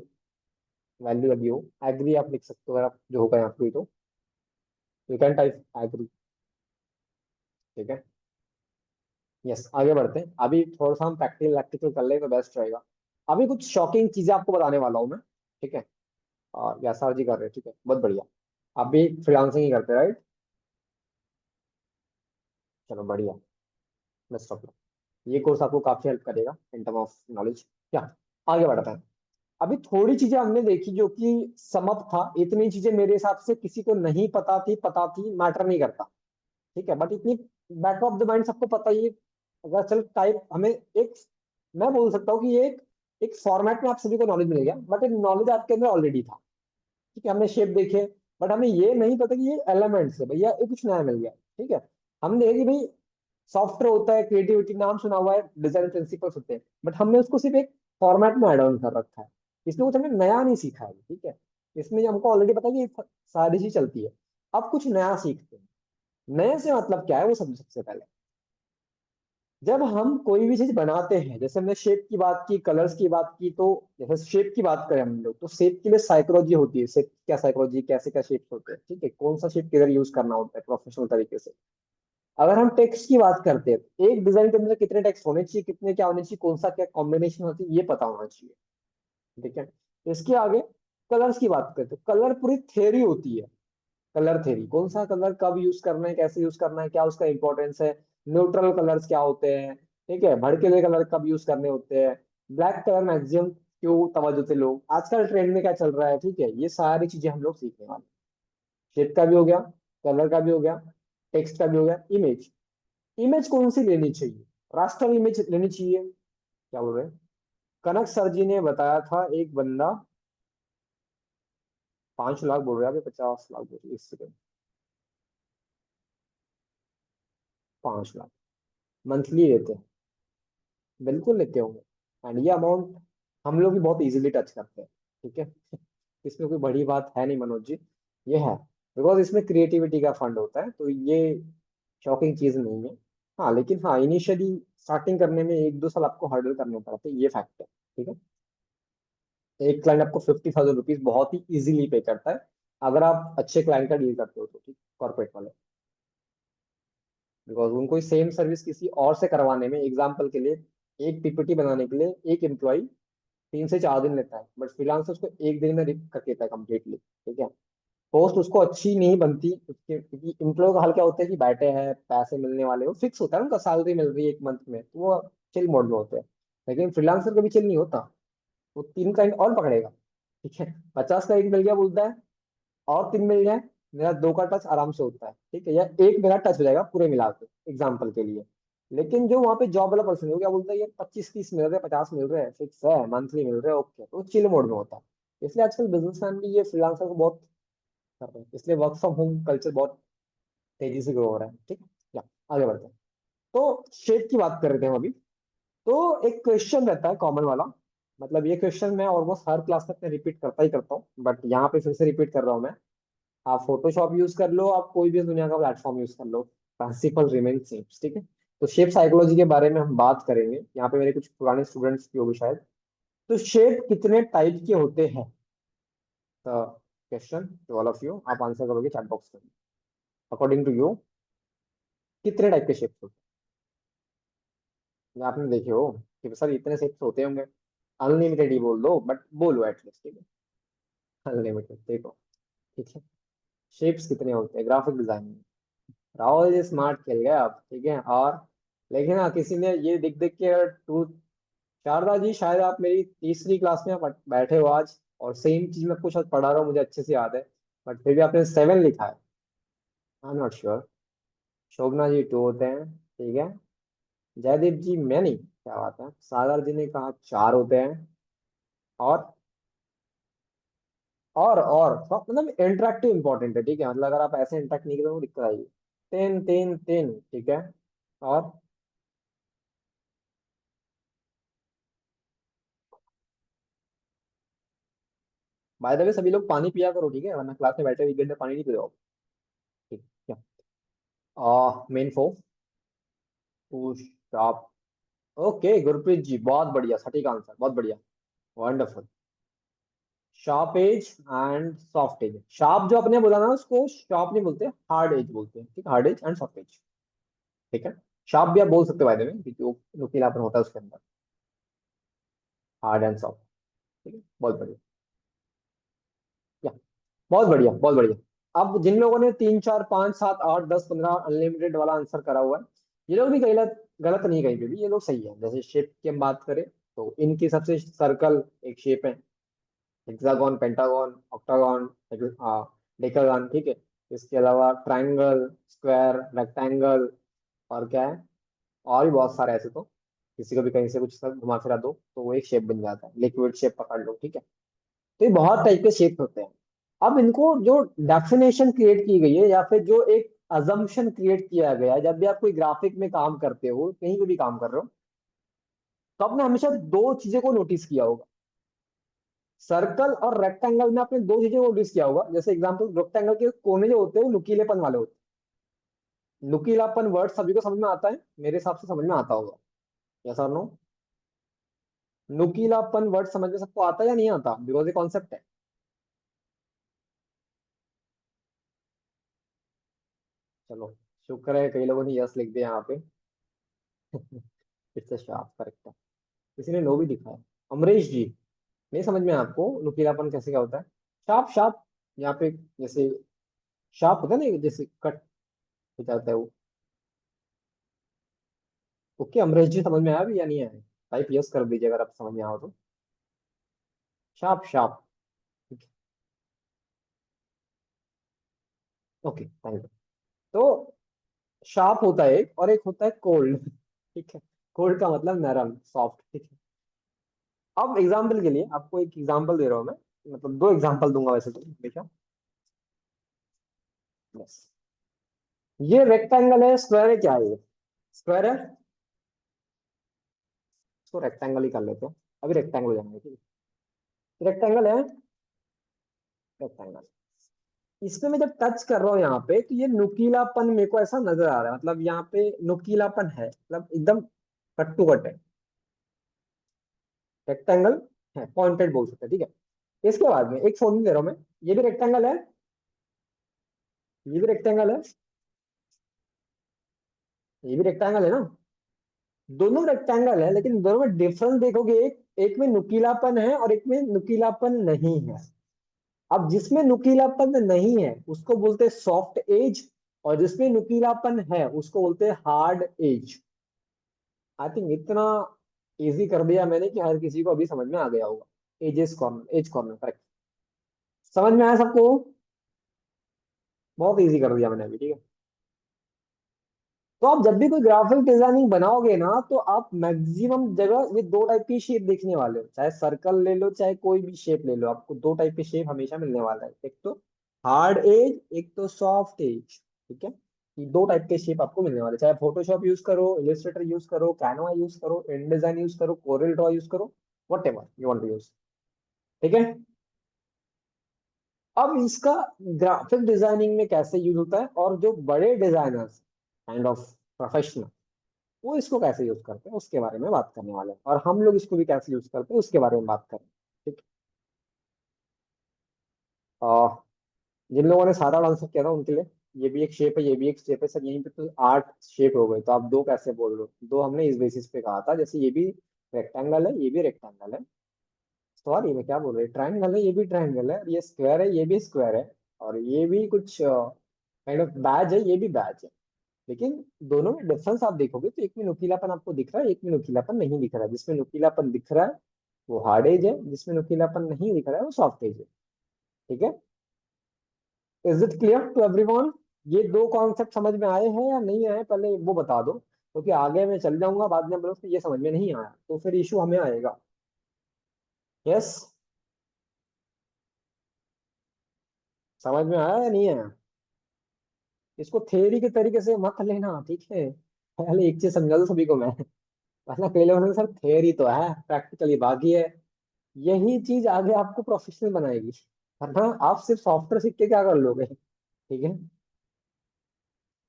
वैल्यू लगी हो, एग्री आप लिख सकते हो अगर आप जो होगा यहाँ पे, तो यू कैन टाइप एग्री, ठीक है। यस, आगे बढ़ते हैं। अभी थोड़ा सा हम प्रैक्टिकल प्रैक्टिकल कर ले तो बेस्ट रहेगा। अभी कुछ शॉकिंग चीजें आपको बताने वाला हूँ मैं, ठीक है। और व्यासार जी कर रहे हैं, ठीक है, बहुत बढ़िया। आप भी फ्रीलांसिंग ही करते हैं, राइट? चलो बढ़िया, बेस्ट ऑफ लक। ये कोर्स आपको काफी हेल्प करेगा इन टर्म ऑफ नॉलेज। क्या, आगे बढ़ते हैं। अभी थोड़ी चीजें हमने देखी जो कि समअप था, इतनी चीजें मेरे हिसाब से किसी को नहीं पता थी मैटर नहीं करता, ठीक है, बट इतनी बैक ऑफ द माइंड सबको पता ही है। अगर चल टाइप हमें एक, मैं बोल सकता हूँ कि ये एक फॉर्मेट में आप सभी को नॉलेज मिल गया, बट एक नॉलेज आपके अंदर ऑलरेडी था, ठीक है, हमने शेप देखे, बट हमें ये नहीं पता कि ये एलिमेंट्स है भैया, ये कुछ नया मिल गया, ठीक है। हमने देखा कि भाई सॉफ्टवेयर होता है, क्रिएटिविटी नाम सुना हुआ है, डिजाइन प्रिंसिपल्स होते हैं, बट हमने उसको सिर्फ एक फॉर्मेट में ऐड ऑन कर रखा है, इसमें कुछ हमने नया नहीं सीखा है, ठीक है। इसमें हमको ऑलरेडी पता है कि ये सारी चीज चलती है, अब कुछ नया सीखते हैं। नए से मतलब क्या है वो सब सबसे पहले, जब हम कोई भी चीज बनाते हैं, जैसे हमने शेप की बात की, कलर्स की बात की, तो जैसे शेप की बात करें हम लोग, तो शेप के लिए साइकोलॉजी होती है, शेप क्या साइकोलॉजी, कैसे क्या शेप्स होते हैं, ठीक है, कौन सा शेप किधर यूज करना होता है प्रोफेशनल तरीके से। अगर हम टेक्स्ट की बात करते हैं, तो एक डिजाइन के अंदर कितने टेक्स्ट होने चाहिए, कितने क्या होने चाहिए, कौन सा क्या कॉम्बिनेशन होती है, ये पता होना चाहिए, ठीक है। इसके आगे कलर्स की बात करते हैं, कलर पूरी थ्योरी होती है, कलर थ्योरी, कौन सा कलर कब यूज करना है, कैसे यूज करना है, क्या उसका इंपॉर्टेंस है, न्यूट्रल कलर्स क्या होते हैं, ठीक है, भड़केले कलर कब यूज करने होते हैं, ब्लैक कलर मैक्सिमम क्यों तवज्जो से लोग आजकल ट्रेंड में क्या चल रहा है, ठीक है, ये सारी चीजें हम लोग सीखने वाले हैं। शेप का भी हो गया, कलर का भी हो गया, टेक्स्ट का भी हो गया, इमेज, इमेज कौन सी लेनी चाहिए, रास्टर इमेज लेनी चाहिए, क्या बोल रहे हैं, कनक सर जी ने बताया था, एक बंदा 5 लाख बोल रहा है, अभी 50 लाख बोल रहे हैं, 1 सेकंड, 5 लाख मंथली लेते हैं, बिल्कुल लेते होंगे, एंड ये अमाउंट हम लोग भी बहुत इजीली टच करते हैं, ठीक है। इसमें कोई बड़ी बात है नहीं मनोज जी, ये है बिकॉज इसमें क्रिएटिविटी का फंड होता है, तो ये शॉकिंग चीज नहीं है। हाँ लेकिन हाँ, इनिशियली स्टार्टिंग करने में 1-2 साल आपको हर्डल करने पड़ते हैं, ये फैक्ट है, ठीक है। एक क्लाइंट आपको 50,000 रुपीज बहुत ही इजीली पे करता है, अगर आप अच्छे क्लाइंट का डील करते हो तो, ठीक, कॉर्पोरेट वाले, बिकॉज उनको सेम सर्विस किसी और से करवाने में, एग्जाम्पल के लिए एक पीपीटी बनाने के लिए एक एम्प्लॉय 3 से 4 दिन लेता है, बट फ्रीलांसर उसको एक दिन में कर देता है कम्प्लीटली, ठीक है। पोस्ट उसको अच्छी नहीं बनती क्योंकि एम्प्लॉय का हाल क्या होता है कि बैठे हैं, पैसे मिलने वाले, वो फिक्स होता है, उनका सैलरी मिल रही है 1 मंथ में, तो वो चिल मोड में होते हैं। लेकिन फ्रीलांसर कभी चिल नहीं होता, वो 3 क्लाइंट और पकड़ेगा, ठीक है, 50 का एक मिल गया बोलता है, और 3 मिल जाए, मेरा 2 का टच आराम से होता है, ठीक है, या एक मेरा टच हो जाएगा पूरे मिला के, एग्जाम्पल के लिए। लेकिन जो वहां पे जॉब वाला पर्सन है वो क्या बोलता है, ये 25-30 मिल रहे हैं, 50 मिल रहे हैं, फिक्स है, मंथली मिल रहे हैं, ओके, तो चिल मोड में होता है। इसलिए आजकल बिजनेसमैन भी ये फ्रीलांसर को बहुत कर रहे हैं, इसलिए वर्क फ्रॉम होम कल्चर बहुत तेजी से ग्रो हो रहा है, ठीक है। या आगे बढ़ते हैं, तो शेप की बात कर रहे थे हम अभी। तो एक क्वेश्चन रहता है कॉमन वाला, मतलब ये क्वेश्चन मैं ऑलमोस्ट हर क्लास तक में रिपीट करता ही करता हूँ, बट यहाँ पे फिर से रिपीट कर रहा हूँ मैं। आप फोटोशॉप यूज कर लो, आप कोई भी दुनिया का प्लेटफॉर्म यूज कर लो, प्रिंसिपल रिमेन सेम, ठीक है। तो शेप साइकोलॉजी के बारे में हम बात करेंगे, यहाँ पे मेरे कुछ पुराने स्टूडेंट्स भी होंगे शायद। तो शेप कितने टाइप के होते हैं, तो question to all of you, आप आंसर करोगे चैट बॉक्स में, अकॉर्डिंग टू यू कितने टाइप के शेप्स होते हैं, आपने देखे हो कि सर इतने शेप्स होते होंगे, अनलिमिटेड ही बोल दो, बट बोलो एटलीस्ट, ठीक है, अनलिमिटेड, देखो, ठीक है। शेप्स कितने होते हैं ग्राफिक डिजाइन में, राहुल जी स्मार्ट खेल गए आप, ठीक है। और लेकिन हाँ, किसी ने ये दिख दिख के टू, शारदा जी शायद आप मेरी तीसरी क्लास में बैठे हो आज, और सेम चीज मैं कुछ आज पढ़ा रहा हूँ, मुझे अच्छे से याद है, बट फिर भी आपने 7 लिखा है, आई एम नॉट श्योर। शोभना जी 2 होते हैं, ठीक है। जयदीप जी मैं नहीं, क्या बात है, सागर जी ने कहा 4 होते हैं, और तो मतलब इंटरेक्टिव इंपॉर्टेंट है, ठीक है, मतलब अगर आप ऐसे इंटरेक्ट नहीं करोगे तो दिक्कत आएगी। 3 ठीक है। और बाय द वे सभी लोग पानी पिया करो, ठीक है, वरना क्लास में बैठे 1 घंटे पानी नहीं पियो, ठीक है। Main four push up, okay Gurpreet ji बहुत बढ़िया, सटीक आंसर, बहुत बढ़िया, wonderful. Sharp edge and soft edge, sharp जो अपने बोला ना उसको शार्प नहीं बोलते, हार्ड एज बोलते हैं, ठीक, hard edge and soft edge, ठीक है। शार्प भी आप बोल सकते हो बाय द वे, क्योंकि वो नुकीलापन होता है उसके अंदर, हार्ड एंड सॉफ्ट, ठीक है, बहुत बढ़िया, या बहुत बढ़िया, बहुत बढ़िया। अब जिन लोगों ने 3 4 5 7 8 10 15 अनलिमिटेड वाला आंसर करा हुआ है, ये लोग भी गलत गलत नहीं, कहीं पे भी ये लोग सही है। जैसे शेप की हम बात करें, तो इनकी सबसे सर्कल एक शेप है, हेक्सागन, पेंटागन, ऑक्टागन, डेकागन, ठीक है। इसके अलावा ट्रायंगल, स्क्वायर, रेक्टेंगल, और क्या है, और भी बहुत सारे ऐसे। तो किसी को भी कहीं से कुछ सब घुमा फिरा दो तो वो एक शेप बन जाता है, लिक्विड शेप पकड़ लो, ठीक है। तो ये बहुत टाइप के शेप होते हैं। अब इनको जो डेफिनेशन क्रिएट की गई है या फिर जो एक अजम्पशन क्रिएट किया गया है, जब भी आप कोई ग्राफिक में काम करते हो, कहीं पे भी काम कर रहे हो, तो आपने हमेशा दो चीजों को नोटिस किया होगा। सर्कल और रेक्टेंगल में आपने दो चीजों को नोटिस किया होगा। जैसे एग्जांपल, रेक्टेंगल के कोने जो होते हैं वो नुकीलेपन वाले होते हैं। नुकीलापन वर्ड सभी को समझ में आता है, मेरे हिसाब से समझ में आता होगा, यस और नो? नुकीलापन वर्ड समझ में सबको आता है या नहीं आता? बिकॉज ये कॉन्सेप्ट है। चलो, शुक्र है कई लोगों ने यस लिख दिया यहाँ पे। इट्स अ शार्प, करेक्ट है। किसी ने नो भी लिखा है। अमरीश जी, नहीं समझ में आपको नुकीलापन कैसे क्या होता है? शार्प, शार्प, यहाँ पे जैसे शार्प होता है ना, जैसे कट हो जाता है वो। ओके, अमरीश जी समझ में आया भी या नहीं आया? टाइप यस कर दीजिए अगर आप समझ में आओ तो। Sharp, sharp, okay, thank you. तो शार्प होता है एक, और एक होता है कोल्ड। ठीक है। कोल्ड का मतलब नरम, सॉफ्ट, ठीक है। अब एग्जाम्पल के लिए आपको एक एग्जाम्पल दे रहा हूँ मैं, मतलब दो एग्जाम्पल दूंगा वैसे तो हमेशा। बस, ये रेक्टेंगल है, स्क्वायर है, क्या है ये? स्क्वायर है, इसको रेक्टेंगल ही कर लेते हैं। अभी रेक्टेंगल जाएंगे, ठीक है। रेक्टेंगल है, रेक्टेंगल। इसमें मैं जब टच कर रहा हूँ यहाँ पे, तो ये नुकीलापन मेरे को ऐसा नजर आ रहा है, मतलब यहाँ पे नुकीलापन है, मतलब एकदम कट टू कट है। रेक्टेंगल है, पॉइंटेड बोल सकते हैं, ठीक है। इसके बाद में एक फोन दे रहा हूँ मैं, ये भी रेक्टेंगल है, ये भी रेक्टेंगल है, ये भी रेक्टेंगल है ना। दोनों रेक्टेंगल है, लेकिन दोनों में डिफरेंस देखोगे, एक एक में नुकीलापन है और एक में नुकीलापन नहीं है। अब जिसमें नुकीलापन नहीं है उसको बोलते हैं सॉफ्ट एज, और जिसमें नुकीलापन है उसको बोलते हैं हार्ड एज। आई थिंक इतना इजी कर दिया मैंने कि हर किसी को अभी समझ में आ गया होगा। Edges corner, edge corner, correct. समझ में आया सबको? बहुत इजी कर दिया मैंने अभी, ठीक है। तो आप जब भी कोई ग्राफिक डिजाइनिंग बनाओगे ना, तो आप मैक्सिमम जगह ये दो टाइप की शेप देखने वाले हो, चाहे सर्कल ले लो चाहे कोई भी शेप ले लो, आपको दो टाइप की शेप हमेशा मिलने वाला है। एक तो हार्ड एज, एक तो सॉफ्ट एज, ठीक है। ये दो टाइप के शेप आपको मिलने वाले, चाहे फोटोशॉप यूज करो, इलस्ट्रेटर यूज करो, कैनवा यूज करो, इन डिजाइन यूज करो, कोरल ड्रॉ यूज करो, whatever you want to use, ठीक है। अब इसका ग्राफिक डिजाइनिंग में कैसे यूज होता है, और जो बड़े डिजाइनर्स, काइंड ऑफ प्रोफेशनल, वो इसको कैसे यूज करते हैं उसके बारे में बात करने वाले हैं, और हम लोग इसको भी कैसे यूज करते हैं उसके बारे में बात करें, ठीक। और जिन लोगों ने सारा आंसर किया था उनके लिए, ये भी एक शेप है, ये भी एक शेप है सर, यहीं पे तो 8 शेप हो गए, तो आप दो कैसे बोल रहे हो? दो हमने इस बेसिस पे कहा था, जैसे ये भी रेक्टेंगल है, ये भी रेक्टेंगल है, सॉरी मैं क्या बोल रही, ट्राइंगल है, ये भी ट्राइंगल है, और ये स्क्वायर है, ये भी स्क्वायर है, और ये भी कुछ काइंड ऑफ बैज है, ये भी बैज है। लेकिन दोनों में डिफरेंस आप देखोगे तो एक में नुकीलापन आपको दिख रहा है, एक में नुकीलापन नहीं दिख रहा है। जिसमें नुकीलापन दिख रहा है वो हार्ड एज है, जिसमें नुकीलापन नहीं दिख रहा है वो सॉफ्ट एज है, ठीक है। Is it clear to everyone? ये दो कॉन्सेप्ट समझ में आए हैं या नहीं आए, पहले वो बता दो, क्योंकि आगे मैं चल जाऊंगा, बाद में बोलो कि ये समझ में नहीं आया, तो फिर इशू हमें आएगा। यस, समझ में आया या नहीं आया? इसको थ्योरी के तरीके से मत लेना, ठीक है। पहले एक चीज समझा दो सभी को मैं, वरना कई लोगों ने सर थ्योरी तो है, प्रैक्टिकली बाकी है। यही चीज आगे आपको प्रोफेशनल बनाएगी, वरना आप सिर्फ सॉफ्टवेयर सीख के क्या कर लोगे, ठीक है।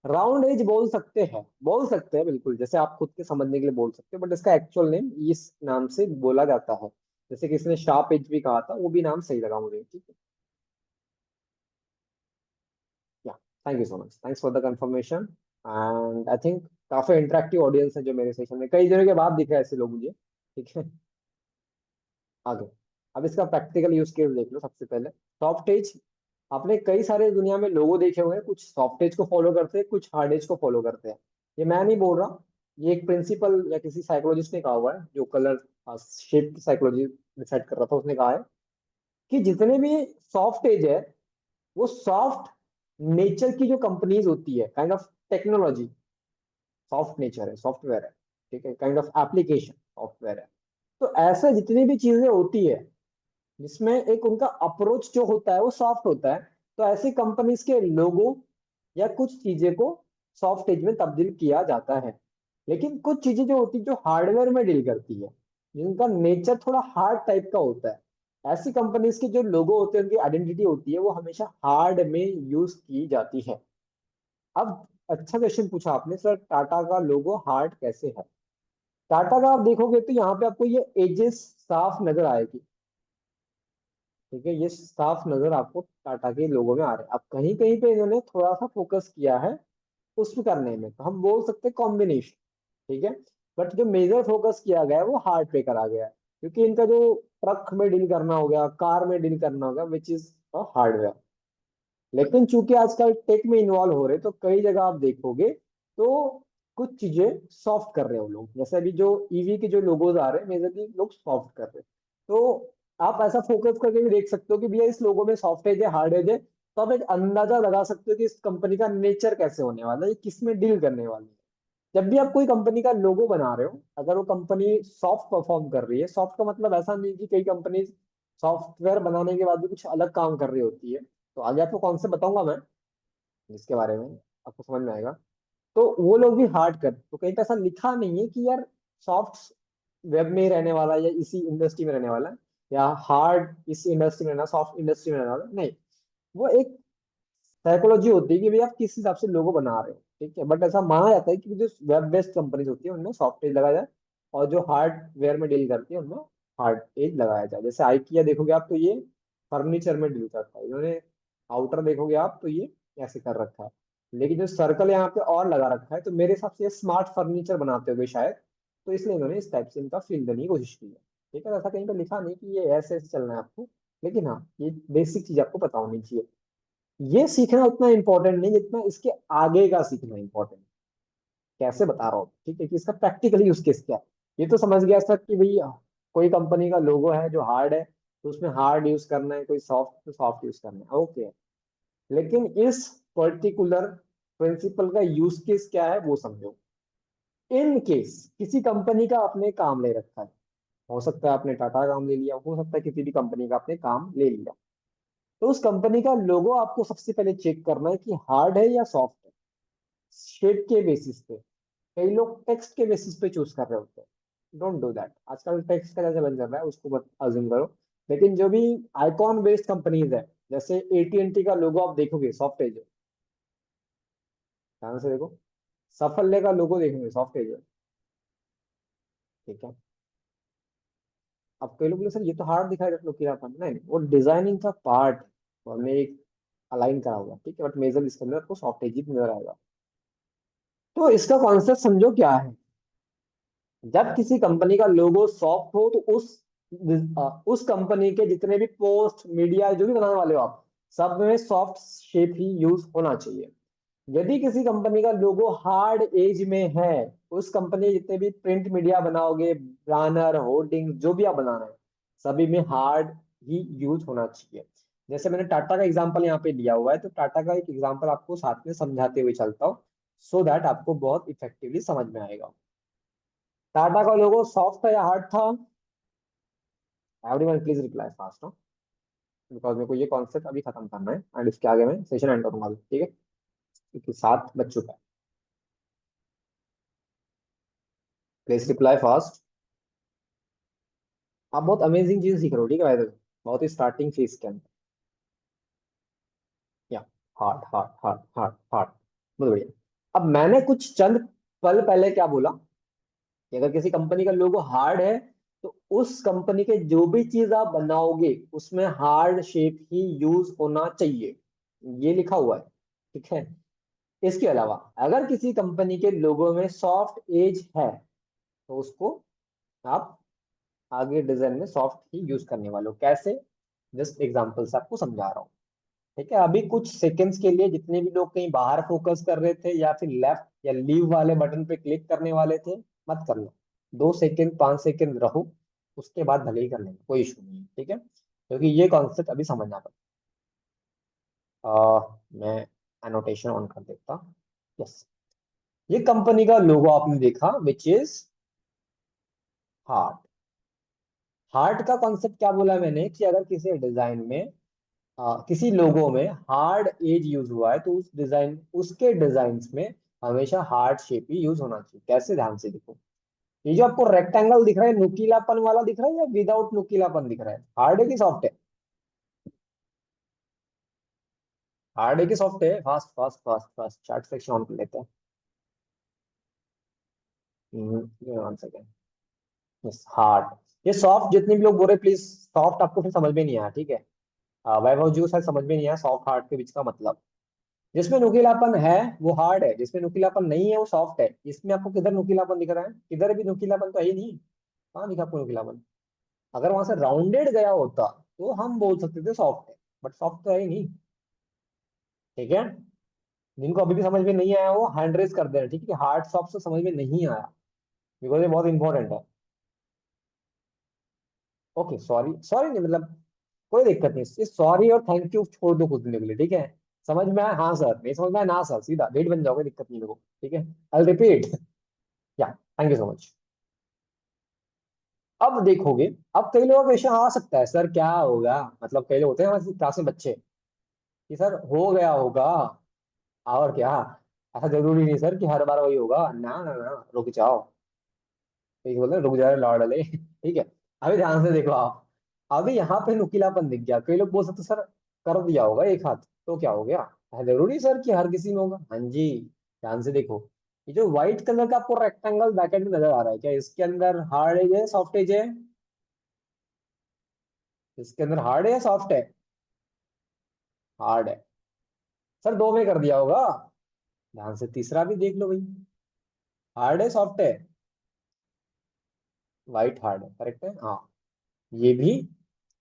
राउंड एज बोल सकते हैं बिल्कुल, जैसे आप खुद के समझने के लिए बोल सकते हो, बट इसका एक्चुअल नेम इस नाम से बोला जाता है। जैसे किसी ने शार्प एज भी कहा था, वो भी नाम सही लगा मुझे, ठीक है। या, thank you so much, thanks for the confirmation. And I think काफी इंटरेक्टिव ऑडियंस है जो मेरे सेशन में, कई दिनों के बाद दिख रहे हैं ऐसे लोग मुझे, ठीक है। आगे, अब इसका प्रैक्टिकल यूज केस देख लो। सबसे पहले सॉफ्ट एज, आपने कई सारे दुनिया में लोगो देखे हुए हैं, कुछ सॉफ्ट एज को फॉलो करते हैं, कुछ हार्ड एज को फॉलो करते हैं। ये मैं नहीं बोल रहा, ये एक प्रिंसिपल या किसी साइकोलॉजिस्ट ने कहा हुआ है, जो कलर शेप की साइकोलॉजी डिसाइड कर रहा था, उसने कहा है कि जितने भी सॉफ्ट एज है वो सॉफ्ट नेचर की जो कंपनीज होती है, kind of technology soft nature है, सॉफ्टवेयर है, ठीक है, काइंड ऑफ एप्लीकेशन सॉफ्टवेयर है। तो ऐसे जितनी भी चीजें होती है जिसमें एक उनका अप्रोच जो होता है वो सॉफ्ट होता है, तो ऐसी कंपनीज के लोगो या कुछ चीजें को सॉफ्ट एज में तब्दील किया जाता है। लेकिन कुछ चीजें जो होती है जो हार्डवेयर में डील करती है, जिनका नेचर थोड़ा हार्ड टाइप का होता है, ऐसी कंपनीज के जो लोगो होते हैं, उनकी आइडेंटिटी होती है, वो हमेशा हार्ड में यूज की जाती है। अब अच्छा क्वेश्चन पूछा आपने, सर टाटा का लोगो हार्ड कैसे है? टाटा का आप देखोगे तो यहाँ पे आपको ये एजेस साफ नजर आएगी, ठीक है, ये साफ नजर आपको टाटा के लोगों में आ रहे हैं। अब कहीं कहीं पे इन्होंने थोड़ा सा फोकस किया है उसमें करने में, तो हम बोल सकते हैं कॉम्बिनेशन, ठीक है। बट जो मेजर फोकस किया गया है वो हार्ड पे करा गया है, क्योंकि इनका जो ट्रक में डील करना हो गया, कार में डील करना होगा, विच इज हार्डवेयर। लेकिन चूंकि आजकल टेक में इन्वॉल्व हो रहे तो कई जगह आप देखोगे तो कुछ चीजें सॉफ्ट कर रहे हो लोग, जैसे अभी जो ईवी के जो लोगोज आ रहे हैं मेजरली लोग सॉफ्ट कर रहे हैं। तो आप ऐसा फोकस करके भी देख सकते हो कि भैया इस लोगो में सॉफ्ट एज है हार्ड एज है, तो आप एक अंदाजा लगा सकते हो कि इस कंपनी का नेचर कैसे होने वाला है, ये किस में डील करने वाली है। जब भी आप कोई कंपनी का लोगो बना रहे हो, अगर वो कंपनी सॉफ्ट परफॉर्म कर रही है, सॉफ्ट का मतलब ऐसा नहीं कि कई कंपनी सॉफ्टवेयर बनाने के बाद भी कुछ अलग काम कर रही होती है, तो आगे आपको कौन से बताऊंगा मैं जिसके बारे में आपको समझ में आएगा। तो वो लोग भी हार्ड कर, तो कहीं पे ऐसा लिखा नहीं है कि यार सॉफ्ट वेब में ही रहने वाला है या इसी इंडस्ट्री में रहने वाला है, या हार्ड इस इंडस्ट्री में रहना, सॉफ्ट इंडस्ट्री में रहने वाला है। नहीं, वो एक साइकोलॉजी होती है कि भाई आप किस हिसाब से लोगो बना रहे हो, ठीक है। बट ऐसा माना जाता है कि जो वेब बेस्ड कंपनीज होती है उनमें सॉफ्ट एज लगाया जाए, और जो हार्डवेयर में डील करती है उनमें हार्ड एज लगाया जाए। जैसे आइकिया देखोगे आप तो ये फर्नीचर में डील करता है, इन्होंने आउटर देखोगे आप तो ये ऐसे कर रखा है। लेकिन जो सर्कल यहाँ पे और लगा रखा है, तो मेरे हिसाब से स्मार्ट फर्नीचर बनाते होंगे शायद, तो इसलिए इन्होंने इस टाइप से इनका फील देने की कोशिश की है, ठीक है। ऐसा कहीं पर लिखा नहीं कि ये ऐसे ऐसे चलना है आपको, लेकिन हाँ ये बेसिक चीज आपको पता होनी चाहिए। ये सीखना उतना इंपॉर्टेंट नहीं जितना इसके आगे का सीखना इंपॉर्टेंट, कैसे बता रहा हूँ, ठीक है, कि इसका प्रैक्टिकली यूज केस क्या है। ये तो समझ गया सर कि भाई कोई कंपनी का लोगो है जो हार्ड है तो उसमें हार्ड यूज करना है, कोई सॉफ्ट तो सॉफ्ट यूज करना है, ओके। लेकिन इस पर्टिकुलर प्रिंसिपल का यूज केस क्या है वो समझो। इन केस किसी कंपनी का आपने काम ले रखा है, हो सकता है आपने टाटा का काम ले लिया, हो सकता है किसी भी कंपनी का आपने काम ले लिया, तो उस कंपनी का लोगो आपको सबसे पहले चेक करना है कि हार्ड है या सॉफ्ट है, शेप के बेसिस पे। कई लोग टेक्स्ट के बेसिस पे चूज कर रहे होते हैं, डोंट डू दैट। आजकल टेक्स्ट का जैसे बन चल रहा है उसको मत अज्यूम करो। लेकिन जो भी आइकॉन बेस्ड कंपनीज है, जैसे एटीएनटी का लोगो आप देखोगे सॉफ्ट एज है, ध्यान से देखो, सफल का लोगो देखेंगे सॉफ्ट एज है, ठीक है। अब कई लोग बोले सर ये तो हार्ड दिखाई देता लुकीलापन, नहीं नहीं, वो डिजाइनिंग का पार्ट है, तो हमने एक अलाइन करा हुआ, ठीक है, बट मेजर इसके अंदर आपको सॉफ्ट एज ही नजर आएगा। तो इसका कॉन्सेप्ट समझो क्या है। जब किसी कंपनी का लोगो सॉफ्ट हो तो उस कंपनी के जितने भी पोस्ट मीडिया जो भी बनाने वाले हो आप, सब में सॉफ्ट शेप ही यूज होना चाहिए। यदि किसी कंपनी का लोगो हार्ड एज में है, उस कंपनी के जितने भी प्रिंट मीडिया बनाओगे, बैनर होर्डिंग जो भी आप बना रहे हैं, सभी में हार्ड ही यूज होना चाहिए। जैसे मैंने टाटा का एग्जांपल यहाँ पे दिया हुआ है, तो टाटा का एक एग्जांपल आपको साथ में समझाते हुए चलता हूँ, सो दैट आपको बहुत इफेक्टिवली समझ में आएगा। टाटा का लोगो सॉफ्ट था या हार्ड था? Everyone please reply fast, because मेरे को ये कॉन्सेप्ट अभी खत्म करना है एंड इसके आगे मैं सेशन एंड करूंगा अभी, ठीक है, क्योंकि 7 बज चुका है। Please reply fast. आप बहुत अमेजिंग चीज सीख रहे हो, ठीक है भाई, बहुत ही स्टार्टिंग फेज के अंदर। या hard hard hard hard hard, बहुत बढ़िया। अब मैंने कुछ चंद पल पहले क्या बोला कि अगर किसी कंपनी का लोगो हार्ड है तो उस कंपनी के जो भी चीज आप बनाओगे उसमें हार्ड शेप ही यूज होना चाहिए, ये लिखा हुआ है, ठीक है। इसके अलावा अगर किसी कंपनी के लोगो में सॉफ्ट एज है तो उसको आप आगे डिजाइन में सॉफ्ट ही यूज करने वाले हो। कैसे? जस्ट एग्जांपल से आपको समझा रहा हूँ, ठीक है। अभी कुछ सेकंड्स के लिए जितने भी लोग कहीं बाहर फोकस कर रहे थे या फिर लेफ्ट या लीव वाले बटन पे क्लिक करने वाले थे, मत करना। 2 सेकंड 5 सेकंड रहो, उसके बाद भले ही कर लेना, कोई इशू नहीं है, ठीक है। क्योंकि ये कॉन्सेप्ट अभी समझना मैं एनोटेशन ऑन कर देता। यस, ये कंपनी का लोगो आपने देखा, विच इज हार्ट। हार्ट का कॉन्सेप्ट क्या बोला मैंने कि अगर किसी डिजाइन में किसी लोगो में हार्ड एज यूज हुआ है तो उस डिजाइन, उसके डिजाइन में हमेशा हार्ड शेप ही यूज होना चाहिए। कैसे, ध्यान से देखो। ये जो आपको रेक्टेंगल दिख रहा है, नुकीलापन वाला दिख रहा है या विदाउट नुकीलापन दिख रहा है? हार्ड है कि सॉफ्ट है? हार्ड है कि सॉफ्ट है? Fast fast fast fast chart section on कर लेते हैं। One second. Yes, hard. ये सॉफ्ट, जितने भी लोग बोल रहे प्लीज, सॉफ्ट आपको फिर समझ में नहीं आया, ठीक है? वैभव जी को शायद समझ में नहीं आया सॉफ्ट हार्ड के बीच का मतलब। जिसमें नुकीलापन है वो हार्ड है, जिसमें नुकीलापन नहीं है वो सॉफ्ट है। इसमें आपको किधर नुकीलापन दिख रहा है? किधर भी नुकीलापन तो है ही नहीं। कहाँ दिखा आपको नुकीलापन? अगर वहां से राउंडेड गया होता तो हम बोल सकते थे सॉफ्ट है, बट सॉफ्ट तो है ही नहीं। ठीक है, जिनको अभी भी समझ में नहीं आया वो हैंड रेज कर दे रहे, ठीक है? हार्ड सॉफ्ट से समझ में नहीं आया, बिकॉज ये बहुत इंपॉर्टेंट है। ओके, सॉरी सॉरी नहीं मतलब कोई दिक्कत नहीं, इस सॉरी और थैंक यू छोड़ दो कुछ दिन के लिए, ठीक है? समझ में आया हाँ सर, नहीं समझ में आया ना सर, सीधा डेट बन जाओगे, दिक्कत नहीं मेरे को, ठीक है? I repeat. या, थैंक यू सो मच। अब देखोगे, अब कई लोगों का क्वेश्चन आ सकता है, सर क्या होगा, मतलब कई लोग होते हैं हमारे क्लास में बच्चे कि सर हो गया होगा, और क्या, ऐसा जरूरी नहीं सर कि हर बार वही होगा, ना ना ना, रुक जाओ। ठीक बोलते हैं, रुक जाओ लाडले। ठीक है, अभी ध्यान से देखो आप। अभी यहाँ पे नुकीलापन दिख गया, कई लोग बोल सकते सर कर दिया होगा एक हाथ तो क्या हो गया, है जरूरी सर कि हर किसी में होगा? हाँ जी, ध्यान से देखो। ये जो व्हाइट कलर का आपको रेक्टेंगल ब्रैकेट में नजर आ रहा है, क्या इसके अंदर हार्ड एज है सॉफ्ट एज है? इसके अंदर हार्ड है या सॉफ्ट है? हार्ड है। सर दो में कर दिया होगा, ध्यान से तीसरा भी देख लो भाई, हार्ड है सॉफ्ट है? व्हाइट हार्ड है, करेक्ट है, हाँ। ये भी